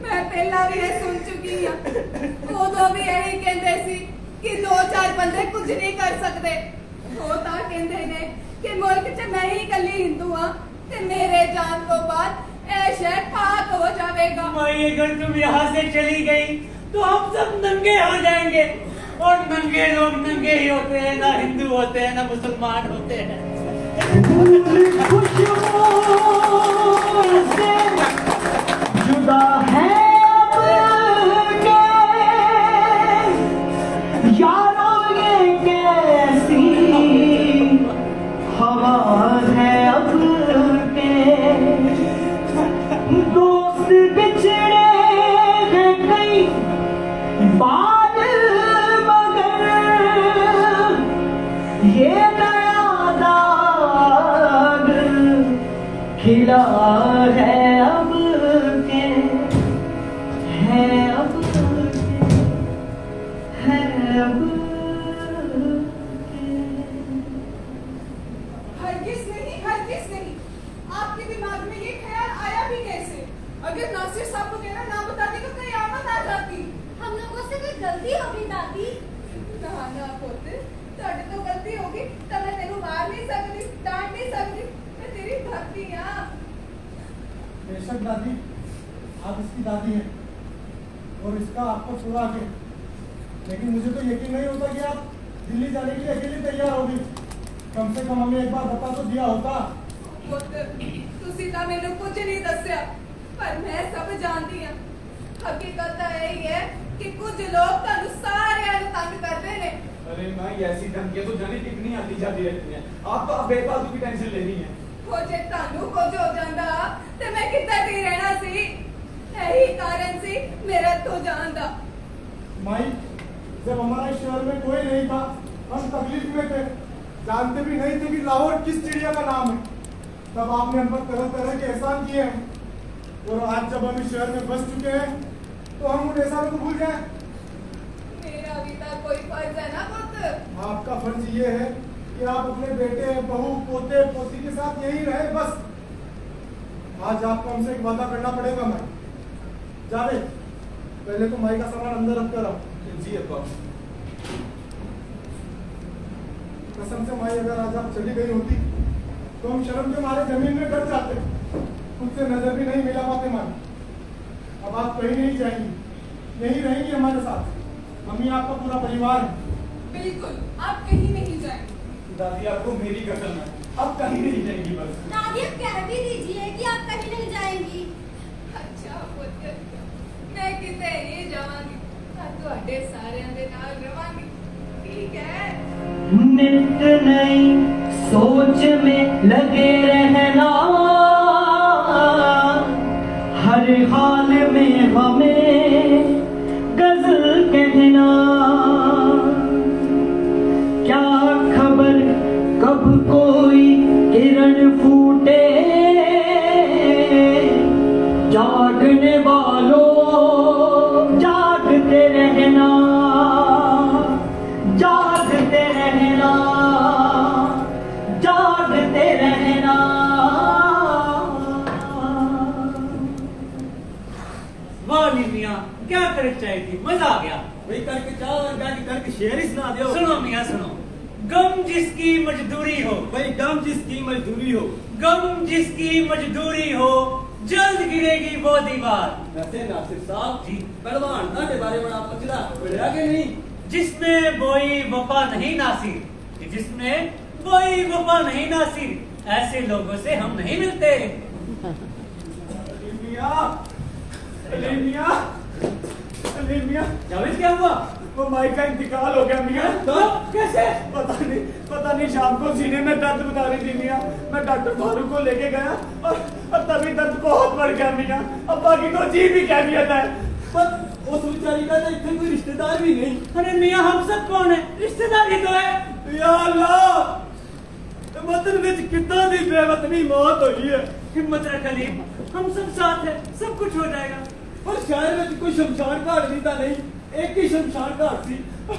मैं पहला भी ये सुन चुकी हूँ। उदों भी यही कहते सी कि 2-4 बंदे कुछ नहीं कर सकते। वो तो कहते ने कि मुल्क च मैं ही कली हिंदू हाँ ते मेरे जान को बाद ऐ शहर पाक हो जाएगा। भाई अगर तुम यहाँ से चली गई तो हम सब नंगे हो जाएंगे, और नंगे लोग नंगे ही होते हैं, ना हिंदू होते हैं ना मुसलमान होते हैं। जुदा है यारों ये कैसी हवा है अब के, दोस्त बिछड़े हैं कई बार मगर ये नया दाग खिला है अब के, है अब के, है अब के। हरगिज नहीं। आपके दिमाग में ये ख्याल आया भी कैसे? अगर नासिर साहब को कहना ना बताती तो कयामत आ जाती। हम लोगों से कोई गलती होगी दादी? ना पुत्र, ਤੁਹਾਡੇ ਤੋਂ गलती होगी तो मैं तेनू मार नहीं सकती, डांट नहीं सकती। मैं तेरी धरती हाँ। बेशक दादी, आप इसकी दादी हैं और इसका आपको छुड़ा के, लेकिन मुझे तो यकीन नहीं होता कि आप दिल्ली जाने के लिए अकेले तैयार होगी। कम से कम हमें एक बार बता तो दिया होता। पुत्र तुसी ਤਾਂ ਮੈਨੂੰ ਕੁਝ नहीं दस्या, पर मैं सब जानती हाँ। हकीकत तो यही है कि कुछ लोग ਤੁਹਾਨੂੰ ਸਾਰਿਆਂ ਨੂੰ तंग करते ने। अरे माँ, ये ऐसी धमकियां तो जाने कितनी आती जाती रहती हैं। आपको अब बेफालतू की टेंशन लेनी है। हो जे ਤੁਹਾਨੂੰ ਕੁਝ ਹੋ ਜਾਂਦਾ ਤੇ ਮੈਂ ਕਿੱਥੇ ਦੀ ਰਹਿਣਾ ਸੀ। यही कारण सी मेरे तो जान दा। माई, जब हमारे शहर में कोई नहीं था, हम तकलीफ में थे, जानते भी नहीं थे कि लाहौर किस चिड़िया का नाम है, तब आपने हम पर तरह तरह के एहसान किए हैं। और आज जब हम इस शहर में बस चुके हैं तो हम उन एहसानों को भूल जाएं। मेरा भी तो कोई फर्ज है ना पुत्र। आपका फर्ज ये है कि आप अपने बेटे, बहू, पोते, पोती के साथ यहीं रहे बस। आज आपको हमसे एक वादा करना पड़ेगा माई। जावेद, पहले तो माई का सामान अंदर रख कर आओ। जी अब्बा। कसम से माई, अगर आज आप चली गई होती तो हम शर्म के मारे जमीन में डर जाते, खुद से नजर भी नहीं मिला पाते माई। अब आप कहीं नहीं जाएंगी, यहीं रहेंगी हमारे साथ। मम्मी, आपका पूरा परिवार है। बिल्कुल, आप कहीं नहीं जाएंगे। दादी, आपको मेरी कसम है, अब कहीं नहीं जाएंगी बस। दादी अब कह भी दीजिए कि आप कहीं नहीं जाएंगी। अच्छा पुत्र, मैं किते नहीं जावांगी, ਤੁਹਾਡੇ ਸਾਰਿਆਂ ਦੇ ਨਾਲ ਰਵਾਂਗੀ, ठीक है? नित नई सोच में लगे रहना, हर हाल में हमें गजल कहना। क्या खबर कब कोई किरण फूटे, जागने वालों जागते रहना, जागते रहना, जागते रहना। वाह नी मियाँ, क्या कर चाहिए थी, मजा आ गया। वही करके चाहो और जाके करके शेर ही सुना दो। सुनो मियाँ सुनो, गम जिसकी मजदूरी हो, भाई गम जिसकी मजदूरी हो, गम जिसकी मजदूरी हो, जल्द गिरेगी वो दीवार। वैसे नासिर साहब जी। पहलवान ना के बारे में आप पचड़ा पढ़ा के नहीं? जिसमें कोई वफा नहीं नासिर, जिसमें कोई वफा नहीं नासिर, ऐसे लोगों से हम नहीं मिलते। मियां, जावेद क्या हुआ? वो माई का इंतकाल हो गया मियां। तो कैसे? पता नहीं शाम को सीने में दर्द बता रही थी मियां। मैं डॉक्टर फारूक को लेके गया और तभी दर्द बहुत बढ़ गया मियां। अब बाकी तो जी भी कैफियत है। पर उस बेचारी का तो इतने कोई रिश्तेदार भी नहीं। अरे मियाँ हम सब कौन है, रिश्तेदारी तो है। या अल्लाह, वतन विच कितना दी बेवतनी मौत हुई है। हिम्मत रख अली, हम सब साथ हैं, सब कुछ हो जाएगा। पर शहर में कोई शमशान घाट नहीं था, नहीं एक ही शमशान घाट थी,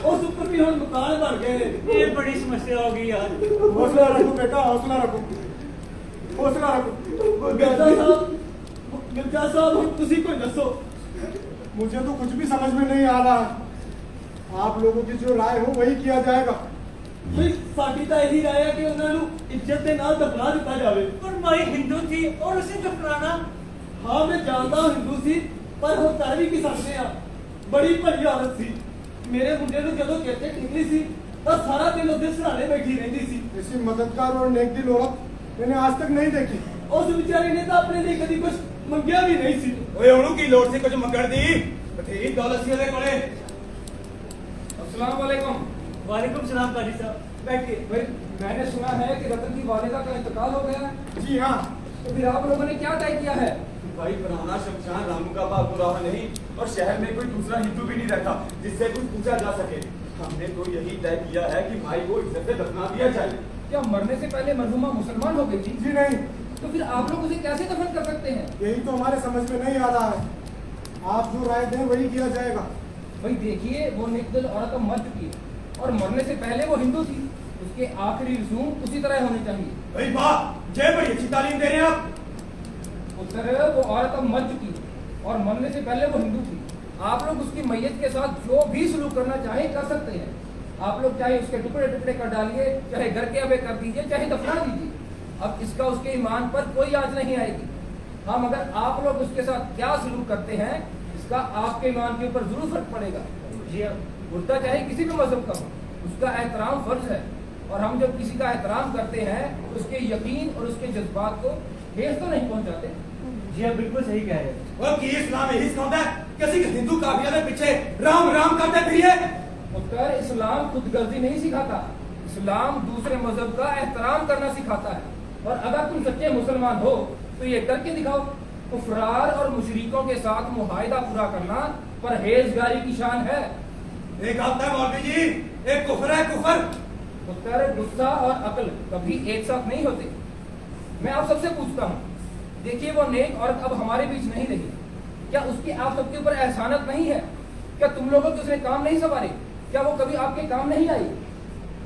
उस ऊपर भी हम मकान बन गए ने। ये बड़ी समस्या होगी यार। हौसला रखो बेटा, हौसला रखो, हौसला रखो। मिर्जा साहब हम तुसी कोई दसो। मुझे तो कुछ भी समझ में नहीं आ रहा है। आप लोगों की जो राय हो वही किया जाएगा। भाई साडी तो यही राय है कि उन्हां नू इज्जत दे नाल दफना दिता जावे। और माई हिंदू थी और उसे दफनाना। हाँ मैं जानता हूँ हिंदू सी, पर हम कर भी की सकते हैं। बड़ी भली औरत सी। मेरे मुंडे नू जदों चेते निकली सी तो सारा दिन उसके सराने बैठी रहती सी। ऐसी मददगार और नेकदिल औरत मैंने आज तक नहीं देखी। उस बेचारी ने तो अपने लिए कभी कुछ मंगिया भी नहीं सी। ओए ਉਹਨੂੰ ਕੀ ਲੋੜ ਸੀ ਕੁਝ ਮੰਗਣ ਦੀ? ਬਥੇਰੀ ਦੌਲਤ ਸੀ ਉਹਦੇ ਕੋਲੇ। अस्सलाम वालेकुम। वालेकुम सलाम काजी साहब, बैठिए। भाई मैंने सुना है कि रतन की वालिदा का इंतकाल हो गया है। जी हाँ, तो फिर आप लोगों ने क्या तय किया है? भाई पुराना शमशान रामू का बाबू रहा नहीं और शहर में कोई दूसरा हिंदू भी नहीं रहता जिससे कुछ पूछा जा सके। हमने तो यही तय किया है कि माई को इज्जत से दफना दिया जाए। क्या मरने से पहले मरहुमा मुसलमान हो गई थी? जी नहीं, तो फिर आप लोग उसे कैसे दफन कर सकते हैं? यही तो हमारे समझ में नहीं आ रहा है। आप जो राय दें वही किया जाएगा। भाई देखिए, वो नेकदिल औरत अब मर चुकी है और मरने से पहले वो हिंदू थी। उसके आखिरी रसूम उसी तरह होने चाहिए। भाई वाह, जय बड़ी अच्छी तालीम दे रहे हैं आप। उत्तर वो औरत अब मर चुकी है और मरने से पहले वो हिंदू थी। आप लोग उसकी मैयत के साथ जो भी सलूक करना चाहें कर सकते हैं। आप लोग चाहे उसके टुकड़े टुकड़े कर डालिए, चाहे घर के अबे कर दीजिए, चाहे दफना दीजिए। अब इसका उसके ईमान पर कोई आंच नहीं आएगी। हाँ, मगर आप लोग उसके साथ क्या सलूक करते हैं इसका आपके ईमान के ऊपर जरूर फर्क पड़ेगा। जी हाँ, मुर्दा चाहे किसी भी मजहब का हो, उसका एहतराम फर्ज है। और हम जब किसी का एहतराम करते हैं तो उसके यकीन और उसके जज्बात को ठेस तो नहीं पहुंचाते। जी आप बिल्कुल सही कह रहे हैं। वो की इस्लाम यही सिखाता है कि किसी हिंदू काफिले के पीछे राम राम करते फिरिए। उत्तर इस्लाम खुदगर्जी नहीं सिखाता। इस्लाम दूसरे मजहब का एहतराम करना सिखाता है। और अगर तुम सच्चे मुसलमान हो तो ये करके दिखाओ। कुफरार और मुशरिकों के साथ मुआहिदा पूरा करना परहेजगारी की शान है। एक आता है मौलवी जी, एक कुफर है कुफर। उत्तर गुस्सा और अक्ल कभी एक साथ नहीं होते। मैं आप सबसे पूछता हूँ, देखिए वो नेक औरत अब हमारे बीच नहीं रही, क्या उसकी आप सबके ऊपर एहसानत नहीं है? क्या तुम लोगों के उसने काम नहीं संवारे? क्या वो कभी आपके काम नहीं आई?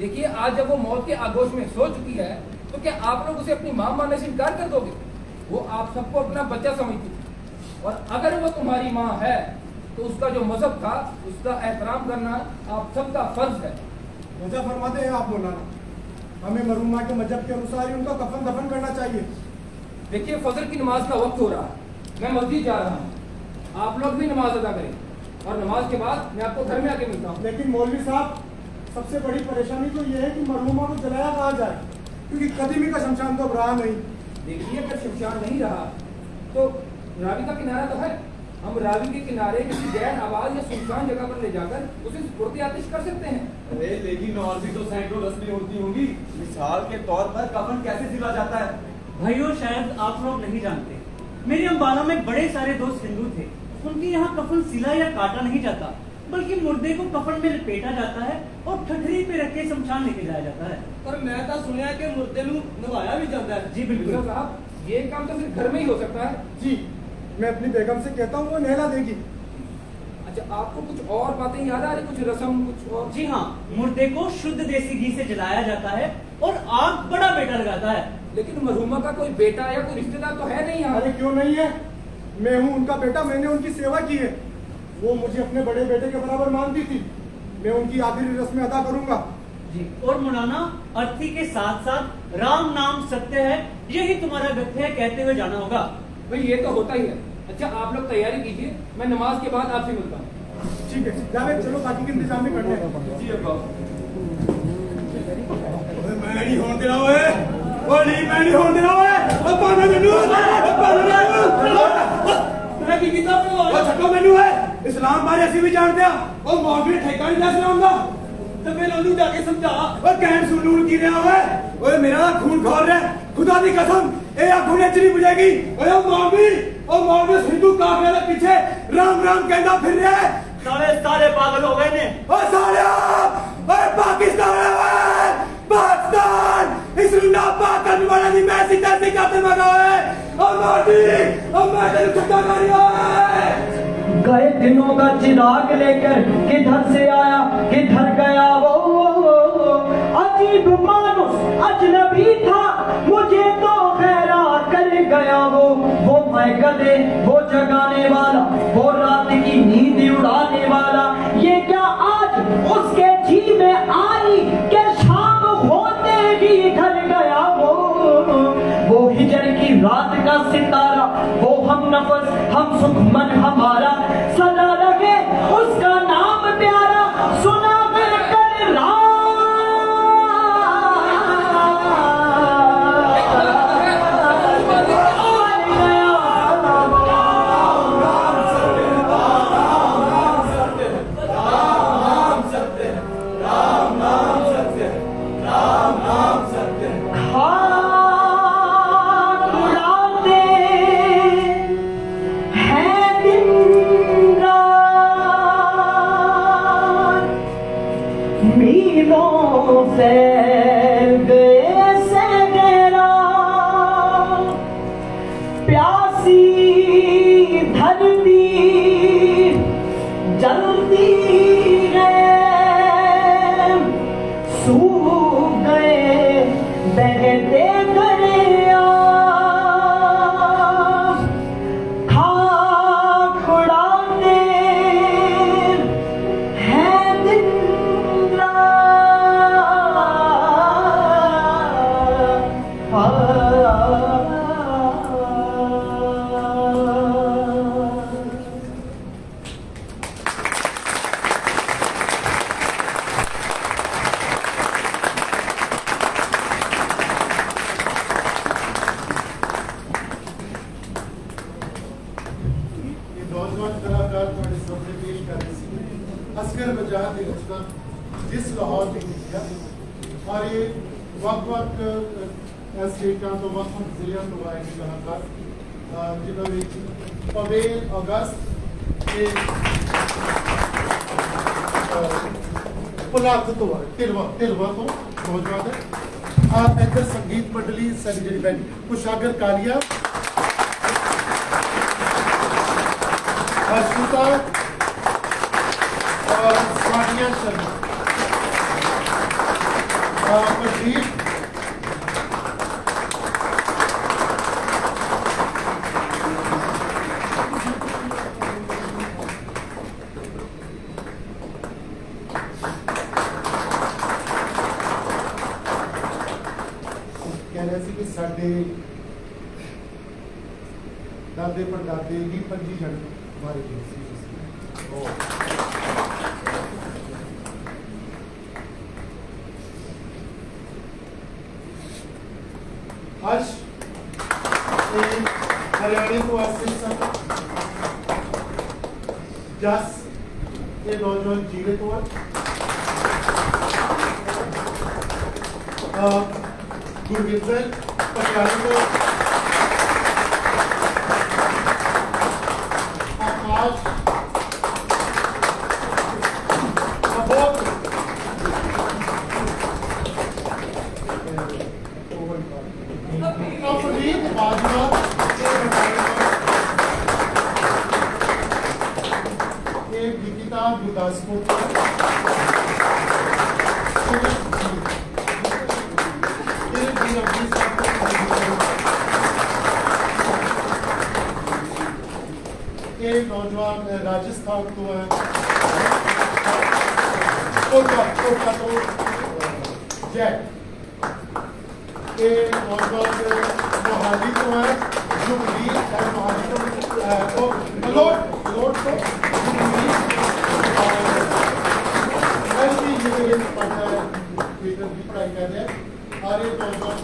देखिए, आज जब वो मौत के आगोश में सो चुकी है तो क्या आप लोग उसे अपनी मां मानने से इनकार कर दोगे? वो आप सबको अपना बच्चा समझती थी, और अगर वो तुम्हारी माँ है तो उसका जो मजहब था उसका एहतराम करना आप सबका फर्ज है। वजह फरमाते हैं आप मौलाना, हमें मरहूमा के मजहब के अनुसार ही उनका कफन दफन करना चाहिए। देखिए, फजर की नमाज का वक्त हो रहा है, मैं मस्जिद जा रहा हूँ, आप लोग भी नमाज अदा करें और नमाज के बाद मैं आपको घर में आके मिलता हूँ। लेकिन मौलवी साहब, सबसे बड़ी परेशानी तो ये है कि मरहूमा को जलाया कहाँ जाए, क्योंकि कदीमी का शमशान तो अब रहा नहीं। देखिए, अगर शमशान नहीं रहा तो रावी का किनारा तो है, हम रावी के किनारे किसी गैर आबाद या सुनसान जगह पर ले जाकर उसे सुपुर्द आतिश कर सकते हैं। अरे लेकिन और भी तो सैकड़ों रस्में होती होंगी। मिसाल के तौर पर कफन कैसे सिला जाता है? भाइयों, शायद आप लोग नहीं जानते, मेरे अम्बाला में बड़े सारे दोस्त हिंदू थे। उनके यहाँ कफन सिला या काटा नहीं जाता, बल्कि मुर्दे को कफन में लपेटा जाता है और ठठरी पे रख के शमशान लेके जाया जाता है। पर मैं तो सुनिया कि मुर्दे नू नवाया भी जाता है। जी बिल्कुल साहब, ये काम तो सिर्फ घर में ही हो सकता है। जी, मैं अपनी बेगम से कहता हूँ, वो नहला देगी। अच्छा, आपको कुछ और बातें याद आ रही, कुछ रस्म कुछ और? जी हाँ, मुर्दे को शुद्ध देसी घी से जलाया जाता है और आग बड़ा बेटा लगाता है। लेकिन मरहुमा का कोई बेटा या कोई रिश्तेदार तो है नहीं यहाँ। अरे क्यों नहीं है, मैं हूँ उनका बेटा, मैंने उनकी सेवा की है। वो मुझे अपने बड़े बेटे के बराबर मानती थी, मैं उनकी आखिरी रस्में अदा करूंगा। जी, और मौलाना, अर्थी के साथ साथ राम नाम सत्य है, यही तुम्हारा गत्य है कहते हुए जाना होगा। भाई ये तो होता ही है। अच्छा, आप लोग तैयारी कीजिए, मैं नमाज के बाद आपसे मिलता हूँ। ठीक है, जावेद चलो बाकी के इंतजाम भी करते हैं। जी अब्बा। मैं नहीं होने दे रहा है, वो नहीं, मैं नहीं होने दे रहा है। अब्बा ने मैनू, अब्बा ने मैनू, मैं की किताब में वो छक्को मैनू है। इस्लाम बारे ਅਸੀਂ ਵੀ ਜਾਣਦੇ ਆ, ਉਹ ਮੌਲਵੀ ਠੇਕਾ ਨਹੀਂ ਦੱਸ ਇਸਲਾਮ ਦਾ। तो फिर ਉਹਨੂੰ ਜਾ ਕੇ ਸਮਝਾ। ਉਹ ਕਹਿਣ ਸੁਣੂਣ ਕੀ ਰਿਹਾ ਓਏ, ਓਏ ਮੇਰਾ ਖੂਨ ਖੋਲ ਰਿਹਾ, ਖੁਦਾ ਦੀ ਕਸਮ ਇਹ ਅੱਗ ਹੁਣੇ ਚ ਨਹੀਂ ਬੁਝੇਗੀ। ਓਏ ਉਹ ਮੌਲਵੀ ਹਿੰਦੂ ਕਾਫਲੇ ਦੇ ਪਿੱਛੇ ਰਾਮ ਰਾਮ ਕਹਿੰਦਾ ਫਿਰ ਰਿਹਾ ਹੈ। सारे पागल हो गए ने। ਓਏ ਸਾਲਿਆ, ਓਏ ਪਾਕਿਸਤਾਨ ਓਏ पाकिस्तान, इस रुना पाक करने वाला नहीं, मैं सीधा सीधा से मगा है। और माटी, और मैं तेरे छक्का मारिया है। गए दिनों का चिराग लेकर किधर से आया किधर गया वो अजीब मानुस अजनबी था, मुझे तो गैरा कर गया वो मैं गधे, वो जगाने वाला, वो रात की नींद उड़ाने वाला। ये क्या आज उसके जी में आई कि शाम होते ही ढल गया वो हिजर की रात का सितारा, वो हम नफस हम सुखमन हमारा, सदा लगे उसका नाम प्यारा, सुना कर इधर संगीत मंडली सेक्रेटरी बैंक कुशागर कालिया, हर्षिता और सानिया शर्मा। मजीद कह रहे थे कि साढ़े दादे परदादे भी 25 जन मारे गए थे। आज हरियाणा को आसिफ जस ये नौजवान जीवित हुआ गुरविंदर पटियाला को आकाश अबोध अफरीद बाजवा एक गीता गुरदासपुर एक नौजवान राजस्थान तो है कोटा तो जय एक नौजवान मोहाली तो है जुबली मोहाली तो लोट तो जुबली ऐसी ये पढ़ा है थिएटर की पढ़ाई कर रहे हैं और एक नौजवान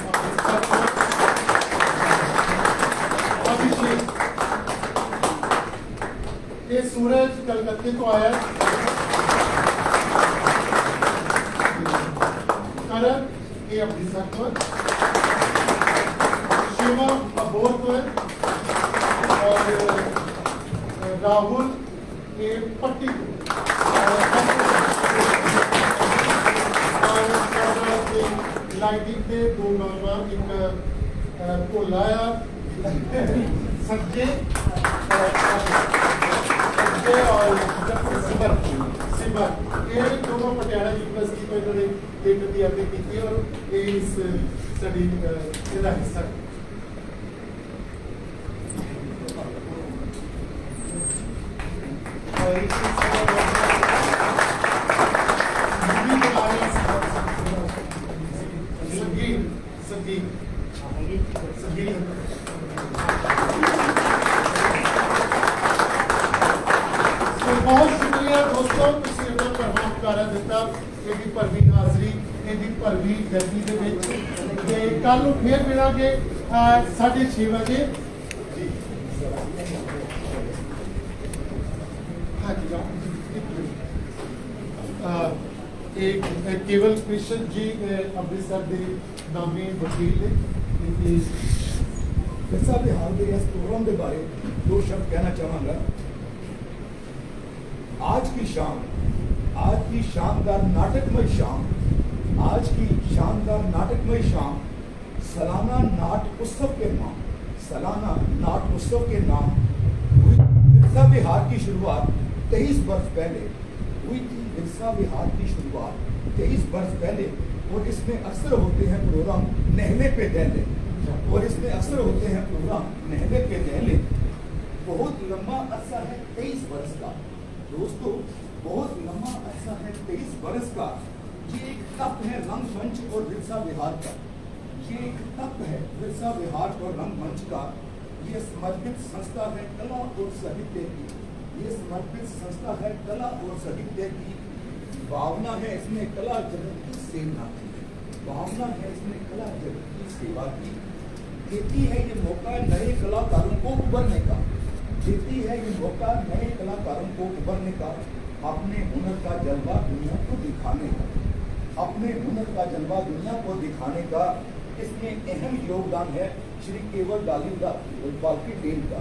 अभिषेक ये सूरज कलकत्ते को आया करण ये अमृतसर को शिवा अबोर को है और राहुल ये पट्टी लाइटिंग के दो नौजवान एक को लाया संजय और सिमर ये दोनों पटियाला यूनिवर्सिटी को इन्होंने एक तैयारी की थी और ये इस स्टडी का हिस्सा बहुत शुक्रिया दोस्तों ਤੁਸੀਂ ਇਹਨਾਂ ਪ੍ਰਭਾਵ ਕਰ ਦਿੱਤਾ ਇਹਦੀ ਭਰਵੀਂ ਹਾਜ਼ਰੀ ਇਹਦੀ ਭਰਵੀਂ ਗਰਮੀ ਦੇ ਵਿੱਚ ਤੇ ਕੱਲ ਨੂੰ ਫੇਰ ਮਿਲਾਂਗੇ 6:30 ਵਜੇ एक केवल कृष्ण जी अमृतसर के नामी वकील ने जैसा बिहार के इस प्रोग्राम के बारे दो शब्द कहना चाहूँगा। आज की शानदार नाटकमय शाम, आज की शानदार नाटकमय शाम सालाना नाट उत्सव के नाम विरसा विहार की शुरुआत 23 वर्ष पहले हुई थी। विरसा विहार की शुरुआत 23 वर्ष पहले और इसमें अक्सर होते हैं प्रोग्राम नहले पे दहले बहुत लंबा अरसा है 23 वर्ष का दोस्तों, बहुत लंबा अरसा है 23 वर्ष का। ये एक तप है रंगमंच और विरसा विहार का, ये एक तप है विरसा विहार और रंगमंच का। ये समर्पित संस्था है कला और साहित्य की, ये समर्पित संस्था है कला और साहित्य की। भावना है इसमें कला जगत की सेवा की, भावना है इसमें कला जगत की सेवा की। देती है ये मौका नए कलाकारों को उभरने का, देती है ये मौका नए कलाकारों को उभरने का, अपने हुनर का जलवा दुनिया को दिखाने का, अपने हुनर का जलवा दुनिया को दिखाने का। इसमें अहम योगदान है श्री केवल डालीवाल की टीम का,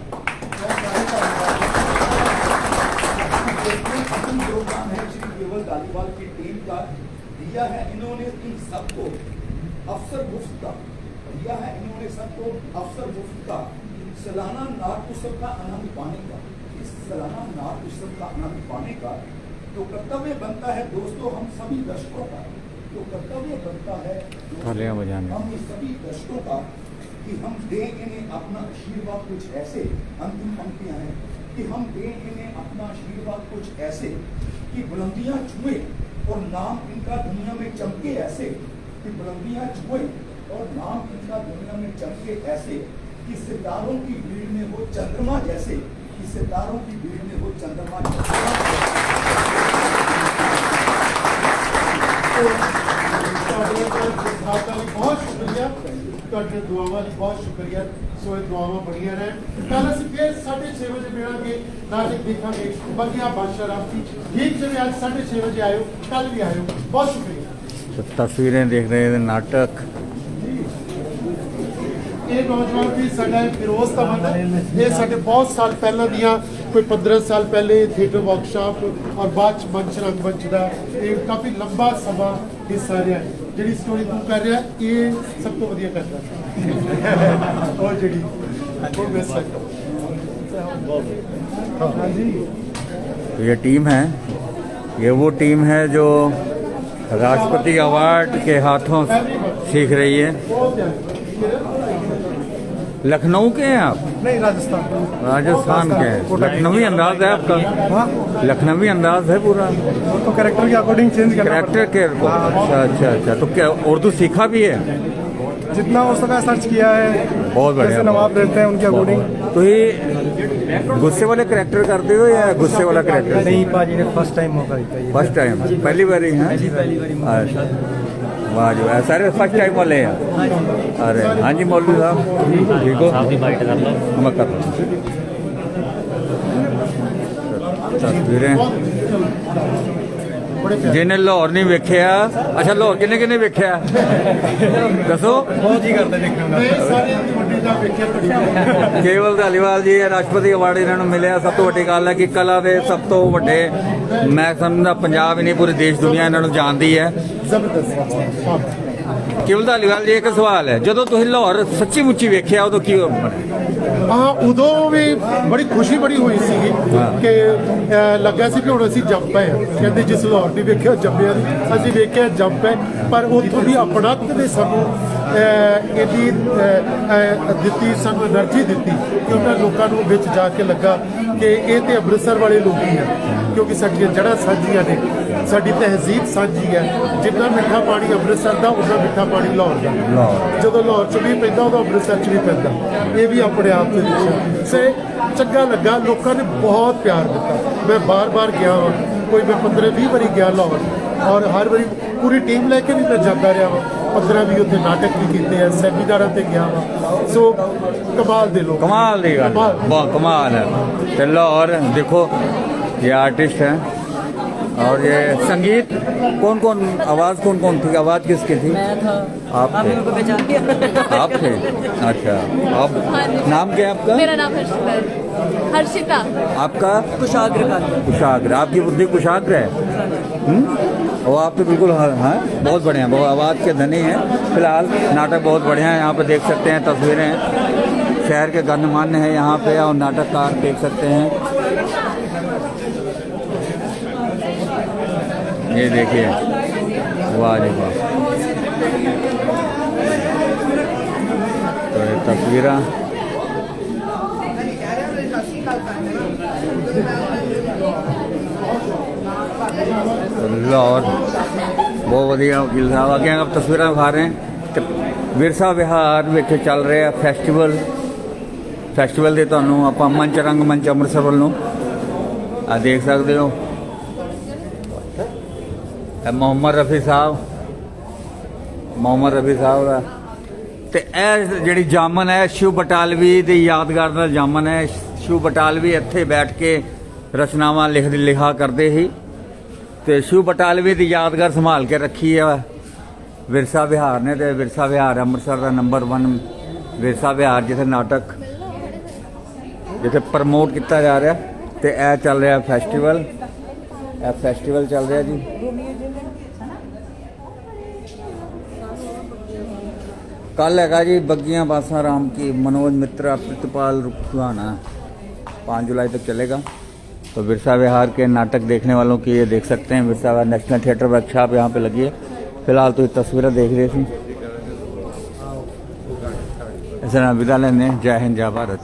अहम योगदान है श्री केवल डालीवाल की टीम का। दिया है इन्होंने इन सबको अफसर मुफ्त का, दिया है इन्होंने सबको अफसर मुफ्त का। सालाना नाट उत्सव का आनंद पाने का, इस सालाना नाट उत्सव का आनंद पाने का तो कर्तव्य बनता है दोस्तों हम सभी दर्शकों का, तो कर्तव्य बनता है थालियां बजाने। हम ये सभी दर्शकों का कि हम दें इन्हें अपना आशीर्वाद कुछ ऐसे, अंतिम पंक्तियां हैं कि हम दें इन्हें अपना आशीर्वाद कुछ ऐसे कि बुलंदियां छुए और नाम इनका दुनिया में चमके ऐसे, कि बुलंदियां छुए और नाम इनका दुनिया में चमके ऐसे कि सितारों की भीड़ में वो चंद्रमा जैसे, कि सितारों की भीड़ में वो चंद्रमा जैसे। बहुत शुक्रिया, ਤੁਹਾਡੇ ਦੁਆਵਾਂ ਲਈ ਬਹੁਤ ਸ਼ੁਕਰੀਆ। ਸੋ ਇਹ ਦੁਆਵਾਂ ਬਣੀਆਂ ਰਹਿਣ। ਕੱਲ ਅਸੀਂ ਫਿਰ 6:30 ਵਜੇ ਮਿਲਾਂਗੇ, ਨਾਟਕ ਦੇਖਾਂਗੇ ਬਗੀਆ ਬਾਦਸ਼ਾਹ ਰਾਮ ਜੀ। ਠੀਕ ਜਿਵੇਂ ਅੱਜ 6:30 ਵਜੇ ਆਇਓ, ਕੱਲ ਵੀ ਆਇਓ। ਬਹੁਤ ਸ਼ੁਕਰੀਆ। तो तस्वीरें देख रहे हैं नाटक। ਇਹ ਨੌਜਵਾਨ ਵੀ ਸਾਡਾ ਫਿਰੋਜ਼ ਤਮਨ ਹੈ। ਇਹ ਸਾਡੇ ਬਹੁਤ ਸਾਲ ਪਹਿਲਾਂ ਦੀਆਂ, ਕੋਈ 15 ਸਾਲ ਪਹਿਲੇ ਥੀਏਟਰ ਵਰਕਸ਼ਾਪ ਔਰ ਬਾਅਦ ਚ ਮੰਚ ਰੰਗਮੰਚ ਦਾ ਇਹ ਕਾਫੀ ਲੰਬਾ ਸਮਾਂ ਹਿੱਸਾ ਰਿਹਾ। ਜਿਹੜੀ ਸਟੋਰੀ ਤੂੰ ਕਰ ਰਿਹਾ ਇਹ ਸਭ ਤੋਂ ਵਧੀਆ ਕਰਦਾ ਉਹ ਜਿਹੜੀ ਉਹ ਮਿਸ हाँ जी। तो ये टीम है, ये वो टीम है जो राष्ट्रपति अवार्ड के हाथों सीख रही है। लखनऊ के हैं आप? नहीं, राजस्थान। राजस्थान के हैं। लखनवी अंदाज है आपका? लखनवी अंदाज है पूरा? वो तो कैरेक्टर के अकॉर्डिंग चेंज करना कैरेक्टर के अच्छा अच्छा अच्छा। तो क्या उर्दू सीखा भी है? जितना हो सका सर्च किया है। बहुत बढ़िया। जैसे नवाब रहते हैं उनके अकॉर्डिंग। तो ये गुस्से वाले कैरेक्टर करते हो या गुस्से वाला कैरेक्टर? नहीं पाजी ने फर्स्ट टाइम मौका दिया ये। फर्स्ट टाइम, पहली बार ही है? पहली बार। अच्छा, वाह जी वाह, सारे फर्स्ट टाइम वाले हैं। अरे हाँ जी मौलवी साहब ठीक हो? मैं कर रहा हूँ तस्वीरें। जिन्हें लाहौर नहीं वेख्या, अच्छा लाहौर किन्ने किन्ने वेख्या दसो? बहुत ही करते देखने केवल धालीवाल जी राष्ट्रपति अवार्ड इन्होंने मिले। सब तो वड्डी गल है कि कला के सब तो वड्डे, मैं समझदा पंजाब ही नहीं पूरी देश दुनिया इन्होंने जानती है। केवल धालीवाल जी एक सवाल है, जो तुम लाहौर सच्ची मुच्ची वेख्या उदों की हाँ, उदों भी बड़ी खुशी बड़ी हुई सी कि लग्या सी कि हुण असीं जंप पए हां। कहंदे जिस लाहौर नहीं वेख्या जंपिया, असीं वेख्या जंप है। पर उत्थों दी अपनात ने सानूं इहदी दित्ती, सानूं एनर्जी दित्ती कि उन्हां लोकां नूं विच जाके लगा कि ये तो अमृतसर वाले लोग ही हैं, क्योंकि साडियां जड़ां साझीआं ने, साडी तहजीब साझी है। जिन्ना मिठा पानी अमृतसर का उन्ना मिठा पानी लाहौर का। जो लाहौर च भी पैंदा उदों अमृतसर च भी पैंदा। ये भी अपने आप से चंगा लगा। लोगों ने बहुत प्यार दिता। मैं बार बार गया हाँ, कोई मैं 15-20 बारी गया लाहौर और हर बारी पूरी टीम लैके भी मैं जाता रहा वा। 15 भी उत्थे नाटक भी किए हैं, सैमीनारां ते गया वा। सो कमाल दे लोग, कमाल दी गल, बहुत कमाल है। ते लाहौर देखो ये आर्टिस्ट हैं और ये संगीत कौन कौन, आवाज़ कौन कौन थी? आवाज़ किसकी थी? मैं था। आप थे? आप थे? अच्छा, आप नाम क्या है आपका? मेरा नाम हर्षिता है। हर्षिता। आपका? कुशाग्र का। कुशाग्र। आपकी बुद्धि कुशाग्र है। और आप तो बिल्कुल हाँ बहुत बढ़िया, बहुत आवाज़ के धनी हैं। फिलहाल नाटक बहुत बढ़िया है, यहाँ पे देख सकते हैं तस्वीरें। शहर के गणमान्य हैं यहाँ पे और नाटककार देख सकते हैं। ये देखिए, वाह जी वाह। तो ये तस्वीरें लाहौर बहुत वधिया वकील साहब आगे आप तस्वीरें विखा रहे हैं। तो विरसा विहार विच चल रहे हैं फैसटिवल के तुहानूं आपां मंच रंगमंच अमृतसर वालों आ देख सकते हो। मोहम्मद रफी साहब का ते जिहड़ी जामन है शिव बटालवी की यादगार दा जामन है। शिव बटालवी इत्थे बैठ के रचनावां लिखा करते ही, तो शिव बटालवी की यादगार संभाल के रखी है विरसा विहार ने। तो विरसा विहार अमृतसर का नंबर 1 विरसा विहार जिथे नाटक जिथे प्रमोट किया जा रहा। तो यह चल रहा फैसटिवल, फैसटिवल चल रहा जी। कल है जी बग्गियां बासा राम की, मनोज मित्रा, प्रितपाल रुखवाना, 5 जुलाई तक चलेगा। तो विरसा विहार के नाटक देखने वालों की ये देख सकते हैं, विरसा विहार नेशनल थिएटर वर्कशॉप यहाँ पे लगी है। फिलहाल तो तस्वीरें देख रहे थे। इस तरह विदा लेने। जय हिंद, जय भारत।